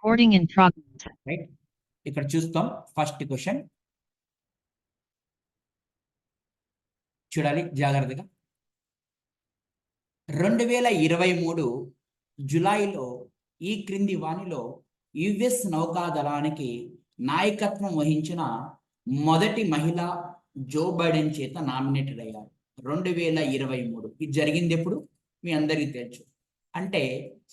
Recording in progress. Right. ఇక్కడ చూస్తాం first question చూడాలి జాగ్రత్తగా. 2023 జులైలో ఈ క్రింది వానిలో యుఎస్ నౌకాదళానికి నాయకత్వం వహించిన మొదటి మహిళ జో బైడెన్ చేత నామినేటెడ్ అయ్యారు. 2023 ఇది జరిగింది ఎప్పుడు మీ అందరికీ తెలుసు. అంటే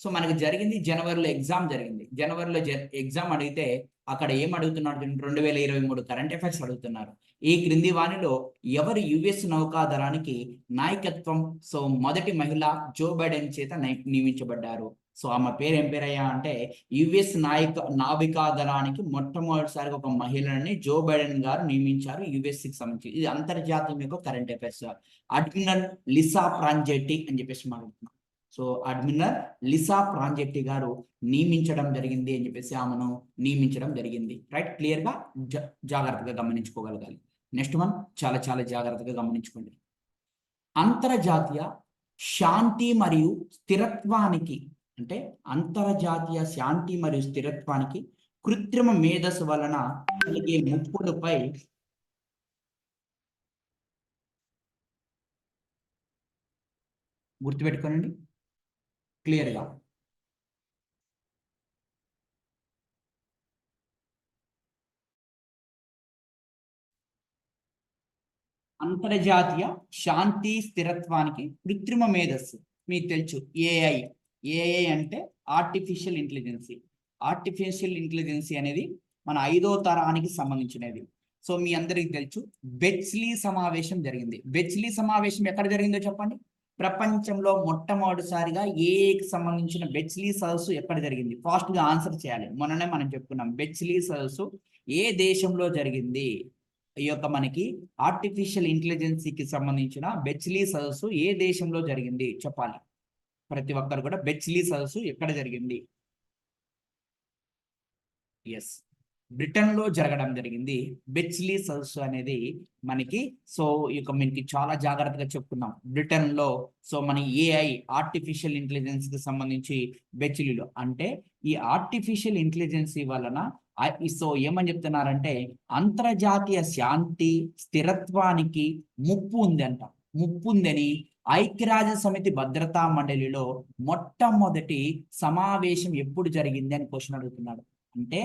సో మనకు జరిగింది జనవరిలో ఎగ్జామ్ జరిగింది. జనవరిలో ఎగ్జామ్ అడిగితే అక్కడ ఏం అడుగుతున్నారు? 2023 కరెంట్ అఫైర్స్ అడుగుతున్నారు. ఈ క్రింది వానిలో ఎవరు యుఎస్ నౌకాదళానికి నాయకత్వం సో మొదటి మహిళ జో బైడెన్ చేత నియమించబడ్డారు? సో ఆమె పేరు ఏం పేరయ్యా అంటే యుఎస్ నావికాదళానికి మొట్టమొదటిసారిగా ఒక మహిళని జో బైడెన్ గారు నియమించారు యుఎస్ కి సంబంధించి. ఇది అంతర్జాతీయ కరెంట్ అఫైర్స్. అడ్మిరల్ లిసా ప్రాంజెట్టి అని చెప్పేసి మాట్లాడుతున్నాం. సో అడ్మిరల్ లిసా ప్రాంజెట్టి గారు నియమించడం జరిగింది అని చెప్పేసి ఆమెను నియమించడం జరిగింది. రైట్, క్లియర్ గా జాగ్రత్తగా గమనించుకోగలగాలి. నెక్స్ట్ వన్ చాలా చాలా జాగ్రత్తగా గమనించుకోండి. అంతర్జాతీయ శాంతి మరియు స్థిరత్వానికి అంటే అంతర్జాతీయ శాంతి మరియు స్థిరత్వానికి కృత్రిమ మేధస్సు వలన కలిగే ముప్పులపై గుర్తుపెట్టుకోనండి క్లియర్గా. అంతర్జాతీయ శాంతి స్థిరత్వానికి కృత్రిమ మేధస్సు మీకు తెలుసు ఏఐ. ఏఐ అంటే ఆర్టిఫిషియల్ ఇంటెలిజెన్సీ. ఆర్టిఫిషియల్ ఇంటెలిజెన్సీ అనేది మన 5వ తరానికి సంబంధించినది. సో మీ అందరికీ తెలుసు బెచ్లీ సమావేశం జరిగింది. బెచ్లీ సమావేశం ఎక్కడ జరిగిందో చెప్పండి. ప్రపంచంలో మొట్టమొదటిసారిగా ఏఐకి సంబంధించిన బెచ్లీ సదస్సు ఎక్కడ జరిగింది? ఫాస్ట్ గా ఆన్సర్ చేయాలి. మొన్ననే మనం చెప్పుకున్నాం బెచ్లీ సదస్సు ఏ దేశంలో జరిగింది. ఈ యొక్క మనకి ఆర్టిఫిషియల్ ఇంటెలిజెన్సీకి సంబంధించిన బెచ్లీ సదస్సు ఏ దేశంలో జరిగింది చెప్పాలి. ప్రతి ఒక్కరు కూడా బెచ్లీ సదస్సు ఎక్కడ జరిగింది? ఎస్, బ్రిటన్ లో జరగడం జరిగింది బెచ్లీ సదస్సు అనేది మనకి. సో ఇక మనకి చాలా జాగ్రత్తగా చెప్పుకున్నాం బ్రిటన్ లో. సో మన ఏఐ ఆర్టిఫిషియల్ ఇంటెలిజెన్స్ కి సంబంధించి బెచ్లీలో అంటే ఈ ఆర్టిఫిషియల్ ఇంటెలిజెన్సీ వలన సో ఏమని చెప్తున్నారంటే అంతర్జాతీయ శాంతి స్థిరత్వానికి ముప్పు ఉంది అంట. ముప్పు ఉందని ఐక్యరాజ్య సమితి భద్రతా మండలిలో మొట్టమొదటి సమావేశం ఎప్పుడు జరిగింది అని క్వశ్చన్ అడుగుతున్నాడు. అంటే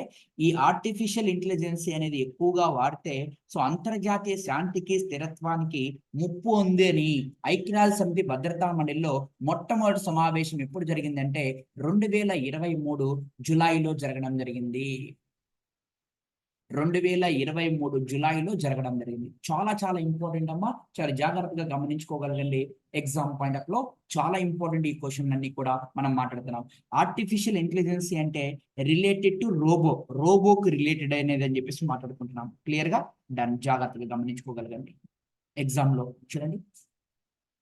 ఈ ఆర్టిఫిషియల్ ఇంటెలిజెన్సీ అనేది ఎక్కువగా వాడితే సో అంతర్జాతీయ శాంతికి స్థిరత్వానికి ముప్పు ఉంది అని ఐక్యరాజ్య సమితి భద్రతా మండలిలో మొట్టమొదటి సమావేశం ఎప్పుడు జరిగిందంటే 2023 జులైలో జరగడం జరిగింది. 2023 జులైలో జరగడం జరిగింది. చాలా చాలా ఇంపార్టెంట్ అమ్మా, చాలా జాగ్రత్తగా గమనించుకోగలగండి. ఎగ్జామ్ పాయింట్ ఆఫ్ లో చాలా ఇంపార్టెంట్ ఈ క్వశ్చన్ అన్ని కూడా మనం మాట్లాడుతున్నాం. ఆర్టిఫిషియల్ ఇంటెలిజెన్సీ అంటే రిలేటెడ్ టు రోబోకి రిలేటెడ్ అనేది అని చెప్పేసి మాట్లాడుకుంటున్నాం. క్లియర్ గా దాన్ని జాగ్రత్తగా గమనించుకోగలగండి. ఎగ్జామ్ లో చూడండి,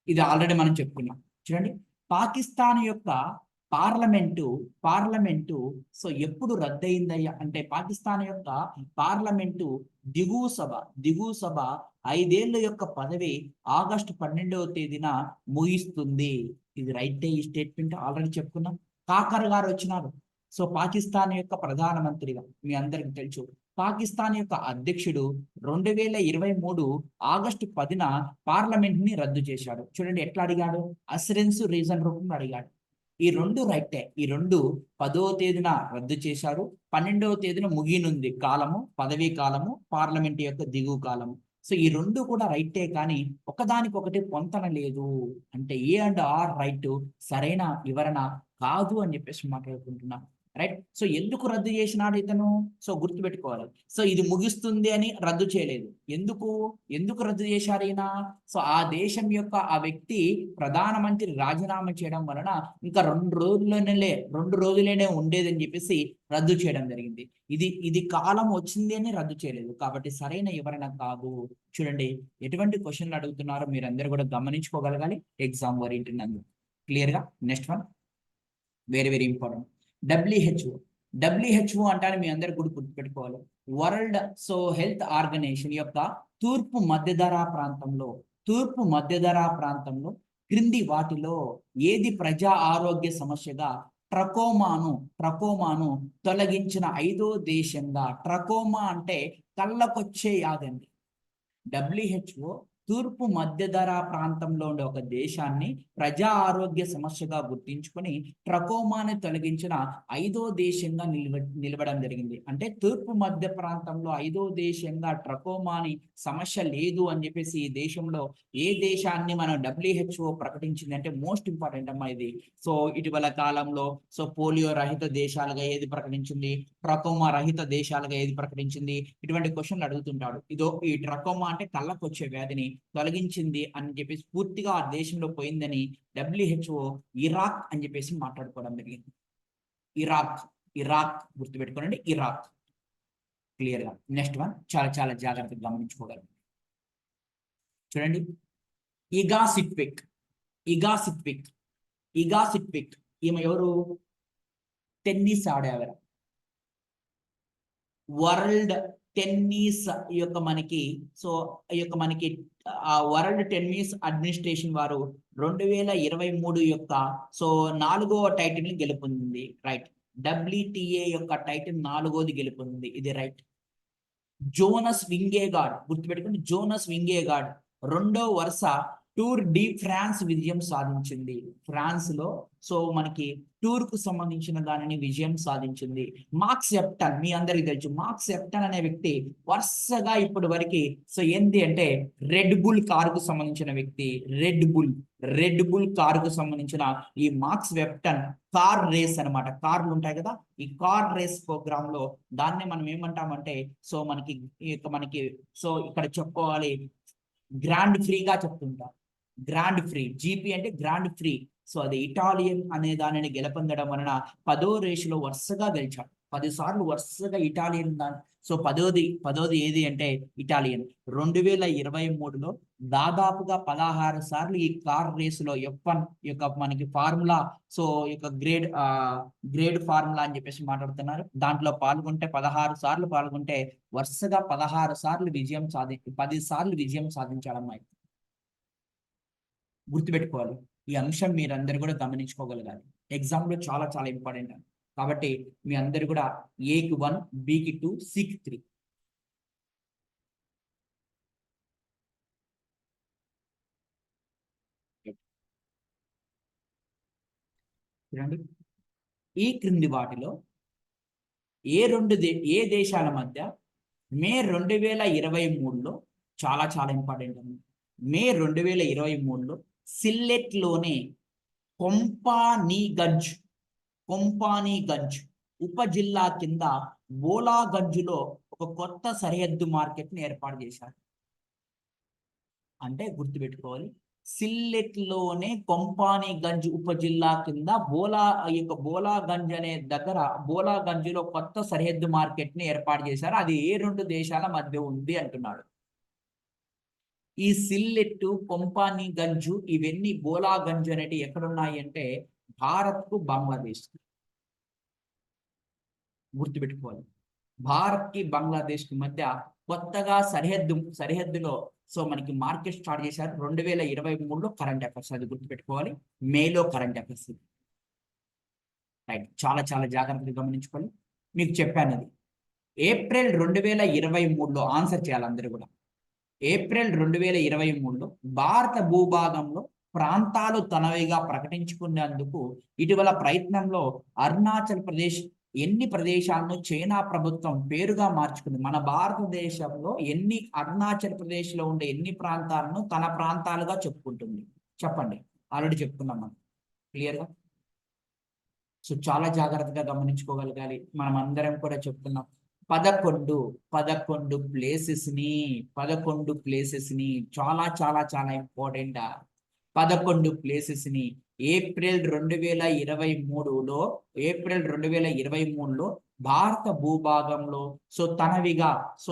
ఇది ఆల్రెడీ మనం చెప్పుకున్నాం. చూడండి, పాకిస్తాన్ యొక్క పార్లమెంటు సో ఎప్పుడు రద్దయిందయ్యా అంటే పాకిస్తాన్ యొక్క పార్లమెంటు దిగువ సభ 5 ఏళ్ల యొక్క పదవి ఆగస్టు 12వ తేదీన ముగిస్తుంది. ఇది రైట్. ఈ స్టేట్మెంట్ ఆల్రెడీ చెప్పుకున్నాం. కాకర్ గారు వచ్చినారు. సో పాకిస్తాన్ యొక్క ప్రధానమంత్రిగా మీ అందరికి తెలుసు. పాకిస్తాన్ యొక్క అధ్యక్షుడు 2023 ఆగస్టు 10న పార్లమెంట్ ని రద్దు చేశాడు. చూడండి ఎట్లా అడిగాడు, అసరెన్స్ రీజన్ రూపంలో అడిగాడు. ఈ రెండు రైటే. ఈ రెండు 10వ తేదీన రద్దు చేశారు, 12వ తేదీన ముగినుంది కాలము, పదవీ కాలము, పార్లమెంట్ యొక్క దిగువ కాలము. సో ఈ రెండు కూడా రైటే, కానీ ఒకదానికొకటి పొంతన లేదు. అంటే ఏ అండ్ ఆర్ రైట్ సరైన వివరణ కాదు అని చెప్పేసి మాట్లాడుకుంటున్నాం. రైట్. సో ఎందుకు రద్దు చేసినాడు ఇతను? సో గుర్తుపెట్టుకోవాలి. సో ఇది ముగిస్తుంది అని రద్దు చేయలేదు. ఎందుకు రద్దు చేశారు ఈయన? సో ఆ దేశం యొక్క ఆ వ్యక్తి ప్రధానమంత్రి రాజీనామా చేయడం వలన ఇంకా 2 రోజులేనే ఉండేదని చెప్పేసి రద్దు చేయడం జరిగింది. ఇది కాలం వచ్చింది అని రద్దు చేయలేదు. కాబట్టి సరైన వివరణ కాదు. చూడండి ఎటువంటి క్వశ్చన్లు అడుగుతున్నారో మీరు అందరూ కూడా గమనించుకోగలగాలి ఎగ్జామ్ ఓరియంటెడ్. క్లియర్ గా. Next one very very important. WHO అంటారు మీ అందరు కూడా గుర్తుపెట్టుకోవాలి. వరల్డ్ హెల్త్ ఆర్గనైజేషన్ యొక్క తూర్పు మధ్యధరా ప్రాంతంలో క్రింది వాటిలో ఏది ప్రజా ఆరోగ్య సమస్యగా ట్రకోమాను తొలగించిన 5వ దేశంగా. ట్రకోమా అంటే కళ్ళకొచ్చే వ్యాధి అండి. WHO తూర్పు మధ్యధరా ప్రాంతంలో ఉండే ఒక దేశాన్ని ప్రజా ఆరోగ్య సమస్యగా గుర్తించుకొని ట్రకోమాని తొలగించిన 5వ దేశంగా నిలవడం జరిగింది. అంటే తూర్పు మధ్య ప్రాంతంలో 5వ దేశంగా ట్రకోమాని సమస్య లేదు అని చెప్పేసి ఈ దేశంలో ఏ దేశాన్ని మనం WHO ప్రకటించింది అంటే మోస్ట్ ఇంపార్టెంట్ అమ్మా ఇది. సో ఇటీవల కాలంలో సో పోలియో రహిత దేశాలుగా ఏది ప్రకటించింది, ట్రకోమా రహిత దేశాలుగా ఏది ప్రకటించింది, ఇటువంటి క్వశ్చన్లు అడుగుతుంటాడు. ఇదో ఈ ట్రకోమా అంటే కళ్ళకు వచ్చే వ్యాధిని తొలగించింది అని చెప్పేసి పూర్తిగా ఆ దేశంలో పోయిందని WHO ఇరాక్ అని చెప్పేసి మాట్లాడుకోవడం జరిగింది. ఇరాక్ గుర్తుపెట్టుకోండి, ఇరాక్. క్లియర్ గా. నెక్స్ట్ వన్ చాలా చాలా జాగ్రత్తగా గమనించుకోగలం. చూడండి, ఇగాసిట్విక్ ఈమె ఎవరు? టెన్నిస్ ఆడేవారు. వరల్డ్ టెన్నిస్ యొక్క మనకి ఆ వరల్డ్ టెన్నిస్ అడ్మినిస్ట్రేషన్ వారు 2023 యొక్క సో 4వ టైటిల్ ని గెలుపొందింది. రైట్. WTA యొక్క టైటిల్ 4వది గెలుపొందింది. ఇది రైట్. జోనస్ వింగేగార్డ్ గుర్తుపెట్టుకోండి, జోనస్ వింగేగార్డ్ 2వ వరుస టూర్ డి ఫ్రాన్స్ విజయం సాధించింది. ఫ్రాన్స్ లో సో మనకి టూర్ కు సంబంధించిన దానిని విజయం సాధించింది. మార్క్స్ ఎప్టన్ మీ అందరికి తెలుసు. మార్క్స్ ఎప్టన్ అనే వ్యక్తి వరుసగా ఇప్పటి వరకు సో ఏంటి అంటే రెడ్ బుల్ కారుకు సంబంధించిన వ్యక్తి. రెడ్ బుల్ కారుకు సంబంధించిన ఈ మార్క్స్ ఎప్టన్ కార్ రేస్ అనమాట. కార్లు ఉంటాయి కదా, ఈ కార్ రేస్ ప్రోగ్రామ్ లో దాన్ని మనం ఏమంటామంటే సో మనకి సో ఇక్కడ చెప్పుకోవాలి గ్రాండ్ ఫ్రీగా చెప్తుంటాం. గ్రాండ్ ఫ్రీ జీపీ అంటే గ్రాండ్ ఫ్రీ. సో అది ఇటాలియన్ అనే దానిని గెలుపొందడం వలన 10వ రేసులో వరుసగా గెలిచాడు. 10 సార్లు వరుసగా ఇటాలియన్ సో పదోది ఏది అంటే ఇటాలియన్. 2023లో దాదాపుగా 16 సార్లు ఈ కార్ రేసులో F1 యొక్క మనకి ఫార్ములా సో యొక్క గ్రేడ్ ఫార్ములా అని చెప్పేసి మాట్లాడుతున్నారు. దాంట్లో పాల్గొంటే 16 సార్లు పాల్గొంటే వరుసగా 16 సార్లు 10 సార్లు విజయం సాధించాడమ్మాయి. గుర్తుపెట్టుకోవాలి. ఈ అంశం మీరందరూ కూడా గమనించుకోగలగాలి. ఎగ్జామ్ లో చాలా చాలా ఇంపార్టెంట్. కాబట్టి మీ అందరు కూడా ఏకి 1, బికి 2, సికి 3. చూడండి, ఈ క్రింది వాటిలో ఏ దేశాల మధ్య మే 2023లో చాలా చాలా ఇంపార్టెంట్ అండి. మే 2023లో సిల్లెట్లోనే కొంపానీగంజ్ ఉప జిల్లా కింద బోలాగంజ్లో ఒక కొత్త సరిహద్దు మార్కెట్ ని ఏర్పాటు చేశారు. అంటే గుర్తుపెట్టుకోవాలి, సిల్లెట్లోనే కొంపానీగంజ్ ఉప జిల్లా కింద బోలాగంజ్ అనే దగ్గర బోలాగంజ్లో కొత్త సరిహద్దు మార్కెట్ ని ఏర్పాటు చేశారు. అది ఏ 2 దేశాల మధ్య ఉంది అంటున్నాడు. ఈ సిల్లెట్టు, కొంపానీగంజ్ ఇవన్నీ బోలాగంజ్ అనేవి ఎక్కడున్నాయి అంటే భారత్ కు బంగ్లాదేశ్. గుర్తుపెట్టుకోవాలి, భారత్ కి బంగ్లాదేశ్ కి మధ్య కొత్తగా సరిహద్దులో సో మనకి మార్కెట్ స్టార్ట్ చేశారు. 2023లో కరెంట్ అఫైర్స్, అది గుర్తుపెట్టుకోవాలి. మేలో కరెంట్ అఫైర్స్. రైట్. చాలా చాలా జాగ్రత్తగా గమనించుకోవాలి. మీకు చెప్పాను ఇది ఏప్రిల్ 2023లో ఆన్సర్ చేయాలి అందరూ కూడా. ఏప్రిల్ 2023లో భారత భూభాగంలో ప్రాంతాలు తనవిగా ప్రకటించుకునేందుకు ఇటీవల ప్రయత్నంలో అరుణాచల్ ప్రదేశ్ ఎన్ని ప్రదేశాలను చైనా ప్రభుత్వం పేరుగా మార్చుకుంది? మన భారతదేశంలో అరుణాచల్ ప్రదేశ్ లో ఉండే ఎన్ని ప్రాంతాలను తన ప్రాంతాలుగా చెప్పుకుంటుంది? చెప్పండి. ఆల్రెడీ చెప్పుకున్నాం మనం క్లియర్గా. సో చాలా జాగ్రత్తగా గమనించుకోగలగాలి. మనం అందరం కూడా చెప్తున్నాం 11 ప్లేసెస్ ని చాలా చాలా చాలా ఇంపార్టెంట్. 11 ప్లేసెస్ ని ఏప్రిల్ 2023లో భారత భూభాగంలో సో తనవిగా సో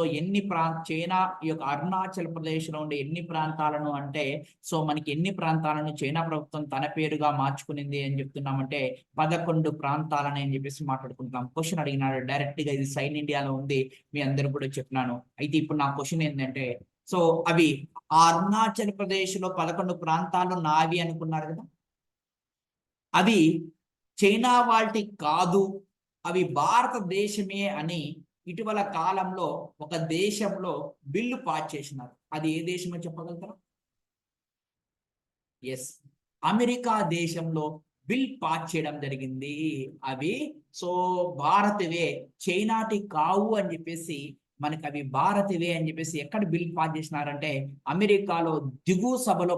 చైనా యొక్క అరుణాచల్ ప్రదేశ్ లో ఉండే ఎన్ని ప్రాంతాలను అంటే సో మనకి ఎన్ని ప్రాంతాలను చైనా ప్రభుత్వం తన పేరుగా మార్చుకునింది అని చెప్తున్నామంటే 11 ప్రాంతాలని అని చెప్పేసి మాట్లాడుకుంటాం. క్వశ్చన్ అడిగినాడు డైరెక్ట్ గా, ఇది సైన్ ఇండియాలో ఉంది, మీ అందరు కూడా చెప్పినాను. అయితే ఇప్పుడు నా క్వశ్చన్ ఏంటంటే సో అవి అరుణాచల్ ప్రదేశ్ లో 11 ప్రాంతాలు నావి అనుకున్నారు కదా, అవి చైనా వాళ్ళటి కాదు, అవి భారతదేశమే అని ఇటీవల కాలంలో ఒక దేశంలో బిల్లు పాస్ చేసినారు. అది ఏ దేశమో చెప్పగలుగుతారా? ఎస్, అమెరికా దేశంలో బిల్ పాస్ చేయడం జరిగింది. అవి సో భారత్వే, చైనాటి కావు అని చెప్పేసి మనకి అవి భారత్వే అని చెప్పేసి ఎక్కడ బిల్ పాస్ చేసినారంటే అమెరికాలో దిగువ సభలో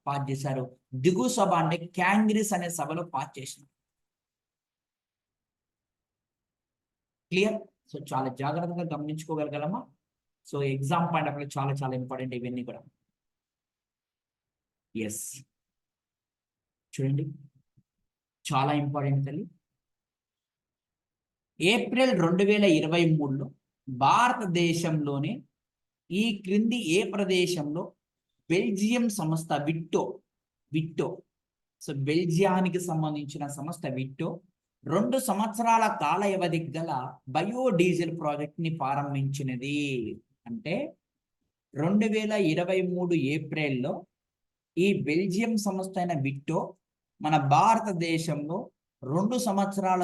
పాస్ చేశారు. దిగువ సభ అంటే కాంగ్రెస్ అనే సభలో పాస్ చేసినారు. క్లియర్? సో చాలా జాగ్రత్తగా గమనించుకోగలగలమా? సో ఎగ్జామ్ పాయింట్ ఆఫ్ చాలా చాలా ఇంపార్టెంట్ ఇవన్నీ కూడా. ఎస్, చూడండి చాలా ఇంపార్టెంట్ తల్లి. ఏప్రిల్ 2023లో భారతదేశంలోనే ఈ క్రింది ఏ ప్రదేశంలో బెల్జియం సంస్థ విట్టో సో బెల్జియానికి సంబంధించిన సంస్థ విట్టో 2 సంవత్సరాల కాల వ్యవధి గల బయోడీజిల్ ప్రాజెక్ట్ ని ప్రారంభించినది. అంటే 2023 ఏప్రిల్లో ఈ బెల్జియం సంస్థ అయిన విట్టో మన భారతదేశంలో 2 సంవత్సరాల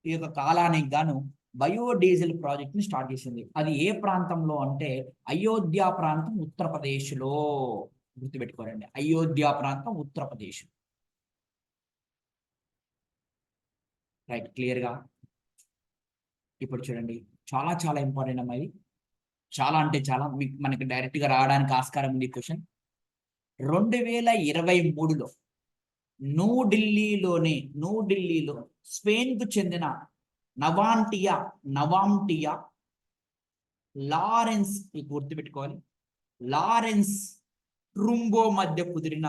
ఈ యొక్క కాలానికి గాను బయోడీజిల్ ప్రాజెక్ట్ ని స్టార్ట్ చేసింది. అది ఏ ప్రాంతంలో అంటే అయోధ్య ప్రాంతం, ఉత్తరప్రదేశ్లో. గుర్తుపెట్టుకోరండి, అయోధ్య ప్రాంతం, ఉత్తరప్రదేశ్. రైట్, క్లియర్గా. ఇప్పుడు చూడండి చాలా చాలా ఇంపార్టెంట్ అమ్మాయి, చాలా అంటే చాలా మనకి డైరెక్ట్ గా రావడానికి ఆస్కారం ఉంది. క్వశ్చన్ 2023లో న్యూఢిల్లీలో స్పెయిన్ కు చెందిన నవాంటియా లారెన్స్, గుర్తుపెట్టుకోవాలి, లారెన్స్ ట్రూంబో మధ్య కుదిరిన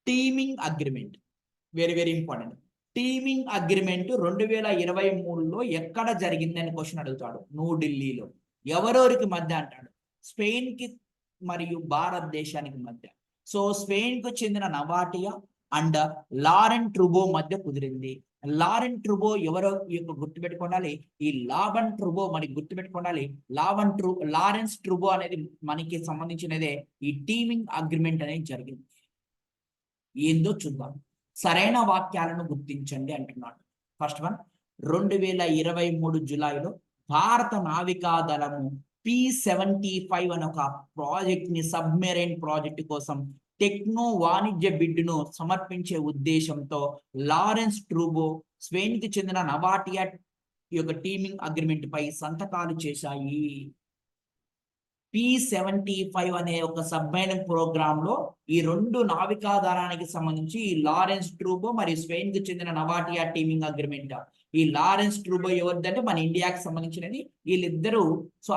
teaming agreement. Very very important. Teaming agreement 2023లో ఎక్కడ జరిగిందని క్వశ్చన్ అడుగుతాడు. న్యూఢిల్లీలో. ఎవరెవరికి మధ్య అంటాడు? స్పెయిన్ కి మరియు భారతదేశానికి మధ్య. సో స్పెయిన్ కు చెందిన నవాటియా అండ్ లారెన్ ట్రూబో మధ్య కుదిరింది. లారెన్ ట్రూబో ఎవరో గుర్తుపెట్టుకోవాలి. ఈ లాబన్ ట్రూబో మనకి గుర్తుపెట్టుకోవాలి. లారెన్స్ ట్రూబో అనేది మనకి సంబంధించినదే. ఈ టీమింగ్ అగ్రిమెంట్ అనేది జరిగింది. ఏందో చూద్దాం. సరైన వాక్యాలను గుర్తించండి అంటున్నాడు. ఫస్ట్ వన్, 2023 జూలైలో భారత నావికా దళము P-75 అనే ఒక ప్రాజెక్ట్ ని, సబ్మెరైన్ ప్రాజెక్ట్ కోసం టెక్నో వాణిజ్య బిడ్డును సమర్పించే ఉద్దేశంతో లారెన్స్ ట్రూబో స్పెయిన్ కి చెందిన నవాటియా యొక్క టీమింగ్ అగ్రిమెంట్ పై సంతకాలు చేశాయి. P-75 అనే ఒక సబ్మెరైన్ ప్రోగ్రామ్ లో ఈ 2 నావికా దళానికి సంబంధించి ఈ లారెన్స్ ట్రూబో మరియు స్పెయిన్ కి చెందిన నవాటియా టీమింగ్ అగ్రిమెంట్. ఈ లారెన్స్ ట్రూబో ఎవరిదంటే మన ఇండియాకి సంబంధించినది. వీళ్ళిద్దరూ సో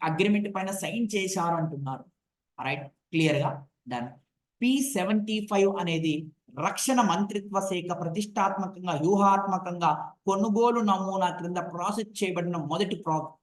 అగ్రిమెంట్ పైన సైన్ చేశారు అంటున్నారు. రైట్, క్లియర్ గా డన్. P-75 అనేది రక్షణ మంత్రిత్వ శాఖ ప్రతిష్టాత్మకంగా వ్యూహాత్మకంగా కొనుగోలు నమూనా క్రింద ప్రాసెస్ చేయబడిన మొదటి project.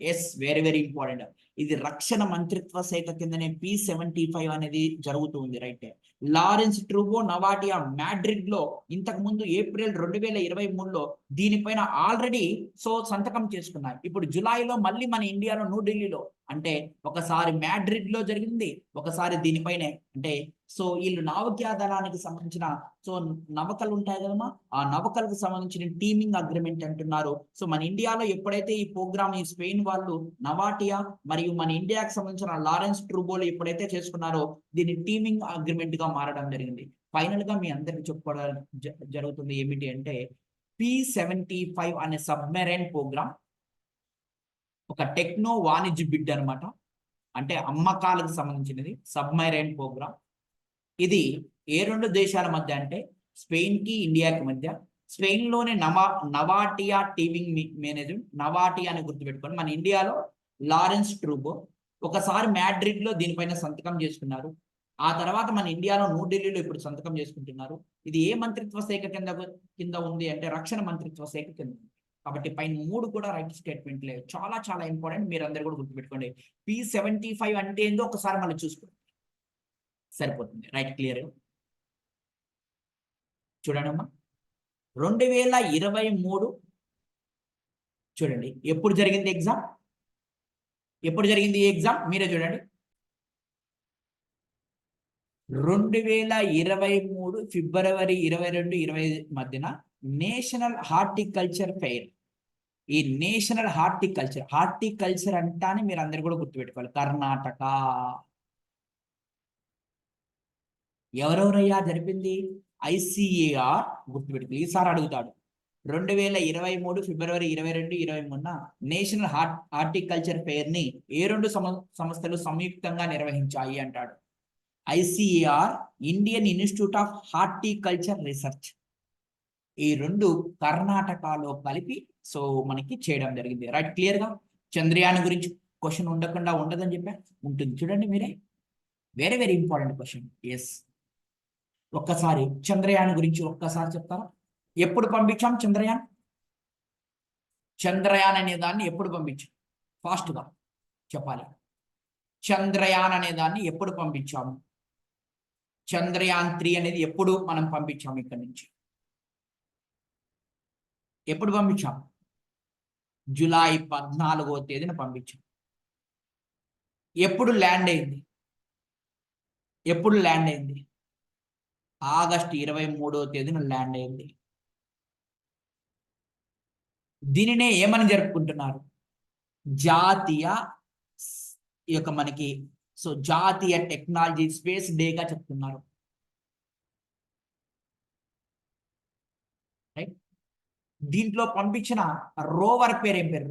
Yes, very very important. ఇది రక్షణ మంత్రిత్వ శాఖ కిందనే P-75 అనేది జరుగుతుంది. రైట్. లారెన్స్ ట్రూబో నవాటియా మాడ్రిడ్ లో ఇంతకు ముందు ఏప్రిల్ 2023లో దీనిపైన ఆల్రెడీ సో సంతకం చేసుకున్నారు. ఇప్పుడు జులైలో మళ్ళీ మన ఇండియాలో న్యూఢిల్లీలో, అంటే ఒకసారి మాడ్రిడ్ లో జరిగింది, ఒకసారి దీనిపైనే. అంటే సో వీళ్ళు నావికా దళానికి సంబంధించిన సో నౌకలు ఉంటాయి కదమ్మా, ఆ నౌకలకు సంబంధించిన టీమింగ్ అగ్రిమెంట్ అంటున్నారు. సో మన ఇండియాలో ఎప్పుడైతే ఈ ప్రోగ్రామ్ ఈ స్పెయిన్ వాళ్ళు నవాటియా మరియు మన ఇండియాకి సంబంధించిన లారెన్స్ ట్రూబోలు ఎప్పుడైతే చేసుకున్నారో దీన్ని టీమింగ్ అగ్రిమెంట్ గా మారడం జరిగింది. ఫైనల్ గా మీ అందరికి చెప్పుకోవడం జరుగుతుంది ఏమిటి అంటే P-75 అనే సబ్మెరైన్ ప్రోగ్రామ్ ఒక టెక్నో వాణిజ్య బిడ్ అనమాట. అంటే అమ్మకాలకు సంబంధించినది సబ్మెరైన్ ప్రోగ్రామ్. ఇది ఏ 2 దేశాల మధ్య అంటే స్పెయిన్ కి ఇండియాకి మధ్య. స్పెయిన్ లోనే నవాటియా టీమింగ్ మేనేజ్మెంట్, నవాటియా అని గుర్తుపెట్టుకోండి. మన ఇండియాలో లారెన్స్ ట్రూబో ఒకసారి మాడ్రిడ్ లో దీనిపైన సంతకం చేసుకున్నారు. ఆ తర్వాత మన ఇండియాలో న్యూఢిల్లీలో ఇప్పుడు సంతకం చేసుకుంటున్నారు. ఇది ఏ మంత్రిత్వ శాఖ కింద ఉంది అంటే రక్షణ మంత్రిత్వ శాఖ కింద ఉంది. కాబట్టి పైన 3 కూడా రైట్ స్టేట్మెంట్ లేదు. చాలా చాలా ఇంపార్టెంట్, మీరు అందరు కూడా గుర్తుపెట్టుకోండి. P-75 అంటే ఏందో ఒకసారి మళ్ళీ చూసుకోండి, సరిపోతుంది. Right, clear. చూడండి అమ్మా, 2023 చూడండి ఎప్పుడు జరిగింది ఎగ్జామ్, ఎప్పుడు జరిగింది ఈ ఎగ్జామ్ మీరే చూడండి. 2023 ఫిబ్రవరి 22-25 మధ్యన నేషనల్ హార్టికల్చర్ ఫెయిర్. ఈ నేషనల్ హార్టికల్చర్ అంటానే మీరు అందరు కూడా గుర్తుపెట్టుకోవాలి. కర్ణాటక. ఎవరెవరయ్యా జరిపింది? ICAR. గుర్తుపెట్టుకోవాలి, ఈసారి అడుగుతాడు. 2023 ఫిబ్రవరి 22-23 నేషనల్ హార్టికల్చర్ ఫెయిర్ ని ఏ రెండు సంస్థలు సంయుక్తంగా నిర్వహించాయి అంటాడు. ICAR, Indian institute of horticulture research. ఈ రెండు కర్ణాటకలో కలిపి సో మనకి చేయడం జరిగింది. రైట్, క్లియర్ గా. చంద్రయాన్ గురించి క్వశ్చన్ ఉండకుండా ఉండదని చెప్పా, ఉంటుంది చూడండి మీరే. Very very important question. Yes, ఒక్కసారి చంద్రయాన్ గురించి ఒక్కసారి చెప్తారా? ఎప్పుడు పంపించాం చంద్రయాన్? చంద్రయాన్ అనే దాన్ని ఎప్పుడు పంపించాం? ఫాస్ట్ గా చెప్పాలి. చంద్రయాన్ అనే దాన్ని ఎప్పుడు పంపించాము? చంద్రయాన్ 3 అనేది ఎప్పుడు మనం పంపించాము? ఇక్కడి నుంచి ఎప్పుడు పంపించాం? జూలై 14వ తేదీన పంపించాం. ఎప్పుడు ల్యాండ్ అయింది? ఆగస్టు 23వ తేదీన ల్యాండ్ అయింది. దీనినే ఏమని జరుపుకుంటున్నారు? జాతీయ మనకి సో జాతీయ టెక్నాలజీ స్పేస్ డేగా చెప్తున్నారు. రైట్. దీంట్లో పంపించిన రోవర్ పేరు ఏం పేరు?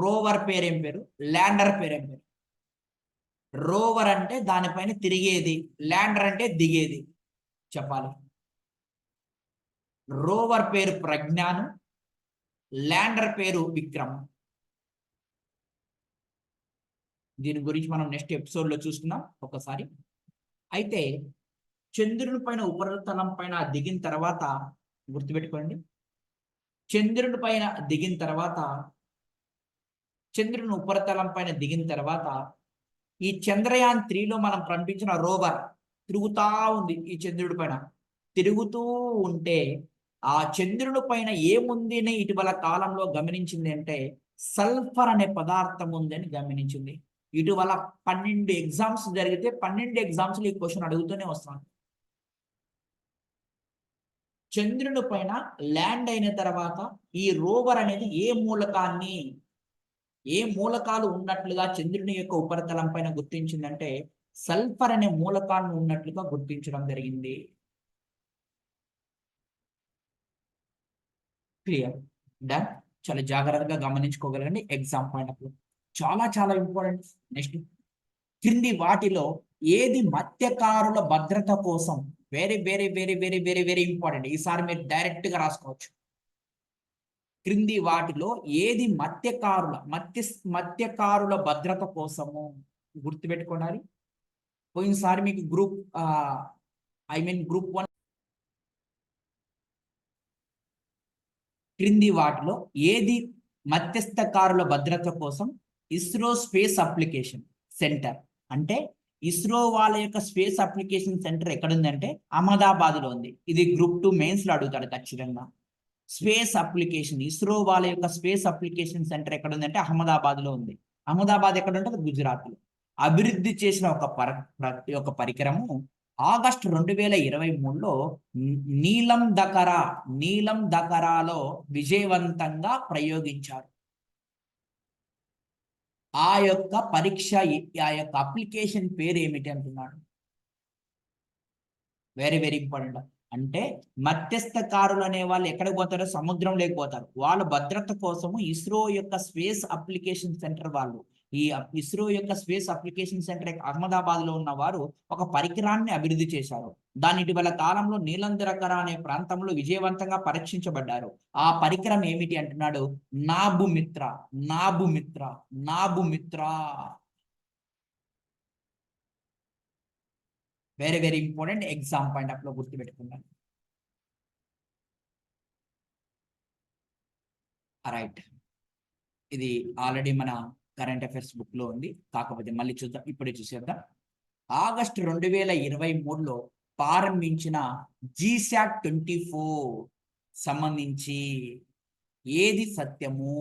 రోవర్ పేరు ఏం పేరు? ల్యాండర్ పేరు ఏం పేరు? రోవర్ అంటే దానిపైన తిరిగేది, ల్యాండర్ అంటే దిగేది. చెప్పాలి. రోవర్ పేరు ప్రజ్ఞాన్, ల్యాండర్ పేరు విక్రమ్. దీని గురించి మనం నెక్స్ట్ ఎపిసోడ్ లో చూసుకుందాం ఒకసారి. అయితే చంద్రుని పైన ఉపరితలం పైన దిగిన తర్వాత గుర్తుపెట్టుకోండి, చంద్రుని ఉపరితలం పైన దిగిన తర్వాత ఈ చంద్రయాన్ 3లో మనం పంపించిన రోవర్ తిరుగుతా ఉంది. ఈ చంద్రుడి పైన తిరుగుతూ ఉంటే ఆ చంద్రుడి పైన ఏముంది అని ఇటీవల కాలంలో గమనించింది అంటే సల్ఫర్ అనే పదార్థం ఉందని గమనించింది. ఇటీవల 12 ఎగ్జామ్స్ జరిగితే 12 ఎగ్జామ్స్ ఈ క్వశ్చన్ అడుగుతూనే వస్తాను. చంద్రుని పైన ల్యాండ్ అయిన తర్వాత ఈ రోవర్ అనేది ఏ మూలకాలు ఉన్నట్లుగా చంద్రుని యొక్క ఉపరితలం పైన గుర్తించిందంటే సల్ఫర్ అనే మూలకాన్ని ఉన్నట్లుగా గుర్తించడం జరిగింది. క్లియర్? డన్. చాలా జాగ్రత్తగా గమనించుకోగలండి ఎగ్జామ్ పాయింట్ ఆఫ్ వ్యూ. చాలా చాలా ఇంపార్టెంట్. నెక్స్ట్, క్రింది వాటిలో ఏది మత్స్యకారుల భద్రత కోసం? Very very very very very very important. ఈసారి మీరు డైరెక్ట్ గా రాసుకోవచ్చు. క్రింది వాటిలో ఏది మత్స్యకారుల భద్రత కోసము? గుర్తుపెట్టుకోవాలి. పోయినసారి మీకు గ్రూప్ 1 క్రింది వాటిలో ఏది మత్స్యకారుల భద్రత కోసం? ISRO space application centre. అంటే ఇస్రో వాళ్ళ యొక్క స్పేస్ అప్లికేషన్ సెంటర్ ఎక్కడుందంటే అహ్మదాబాద్ లో ఉంది. ఇది గ్రూప్ 2 మెయిన్స్ లో అడుగుతాడు ఖచ్చితంగా. స్పేస్ అప్లికేషన్, ఇస్రో వాళ్ళ యొక్క స్పేస్ అప్లికేషన్ సెంటర్ ఎక్కడ ఉందంటే అహ్మదాబాద్ లో ఉంది. అహ్మదాబాద్ ఎక్కడ ఉంటుంది? గుజరాత్ లో. అభివృద్ధి చేసిన ఒక పరికరము ఆగస్టు 2023లో నీలం దకరాలో విజయవంతంగా ప్రయోగించారు. ఆ యొక్క అప్లికేషన్ పేరు ఏమిటి అంటున్నాడు. Very very important. అంటే మత్స్యకారులు అనే వాళ్ళు ఎక్కడికి పోతారో సముద్రం లేకపోతారు. వాళ్ళ భద్రత కోసము ఇస్రో యొక్క స్పేస్ అప్లికేషన్ సెంటర్ ఇస్రో యొక్క స్పేస్ అప్లికేషన్ సెంటర్ అహ్మదాబాద్ లో ఉన్న వారు ఒక పరికరాన్ని అభివృద్ధి చేశారు. దాని ఇటీవల కాలంలో నీలందరకర అనే ప్రాంతంలో విజయవంతంగా పరీక్షించబడ్డారు. ఆ పరికరం ఏమిటి అంటున్నాడు? Nabhmitra. Very very important. Exam point of లో గుర్తుపెట్టుకున్నాను. రైట్, ఇది ఆల్రెడీ మన కరెంట్ అఫైర్స్ బుక్ లో ఉంది. కాకపోతే మళ్ళీ చూద్దాం, ఇప్పుడే చూసేద్దాం. ఆగస్టు 2023లో ప్రారంభించిన GSAT 24 సంబంధించి ఏది సత్యము?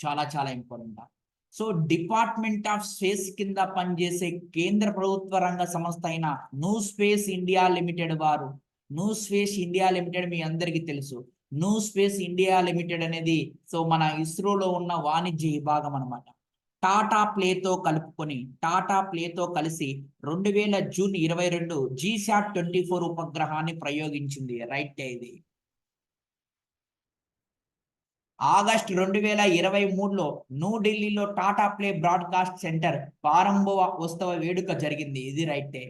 చాలా చాలా important. So department of space కింద పనిచేసే కేంద్ర ప్రభుత్వ రంగ సంస్థ అయిన న్యూ స్పేస్ ఇండియా లిమిటెడ్ వారు, న్యూ స్పేస్ ఇండియా లిమిటెడ్ మీ అందరికీ తెలుసు. న్యూ స్పేస్ ఇండియా లిమిటెడ్ అనేది సో మన ఇస్రోలో ఉన్న వాణిజ్య విభాగం అనమాట. టాటా ప్లేతో కలుపుకొని, టాటా ప్లేతో కలిసి 2000 జూన్ 22 జీశాట్ 24 ఉపగ్రహాన్ని ప్రయోగించింది. రైట్ ఇది. ఆగస్టు 2023లో న్యూఢిల్లీలో టాటా ప్లే బ్రాడ్కాస్ట్ సెంటర్ ప్రారంభోత్సవ వేడుక జరిగింది. ఇది రైటే.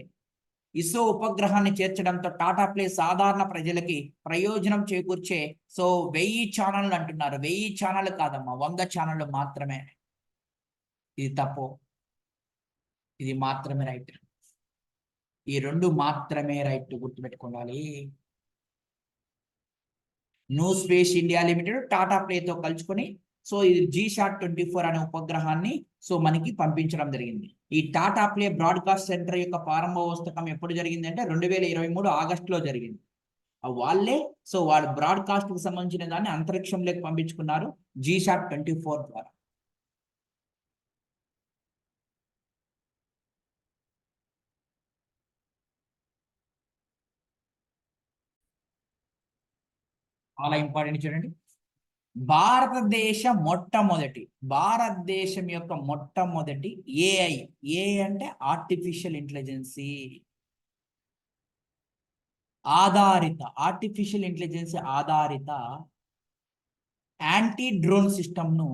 ఇస్రో ఉపగ్రహాన్ని చేర్చడంతో టాటా ప్లే సాధారణ ప్రజలకి ప్రయోజనం చేకూర్చే 1000 ఛానళ్ళు అంటున్నారు. 1000 ఛానళ్ళు కాదమ్మా, 100 ఛానళ్ళు మాత్రమే. ఇది తప్పు. ఇది మాత్రమే రైట్. ఈ రెండు మాత్రమే రైట్, గుర్తుపెట్టుకోవాలి. New space India limited Tata ప్లేతో కలుసుకొని ఇది జీశాట్ 24 అనే ఉపగ్రహాన్ని మనకి పంపించడం జరిగింది. ఈ టాటా ప్లే బ్రాడ్కాస్ట్ సెంటర్ యొక్క ప్రారంభోత్సవం ఎప్పుడు జరిగింది అంటే 2023 ఆగస్టులో జరిగింది. వాళ్ళే వాళ్ళ బ్రాడ్కాస్ట్ కి సంబంధించిన దాన్ని అంతరిక్షంలోకి పంపించుకున్నారు జీశాట్ 24 ద్వారా. చాలా ఇంపార్టెంట్ చూడండి. భారతదేశం యొక్క మొట్టమొదటి ఏఐ అంటే ఆర్టిఫిషియల్ ఇంటెలిజెన్సీ ఆధారిత యాంటీ డ్రోన్ సిస్టమ్ను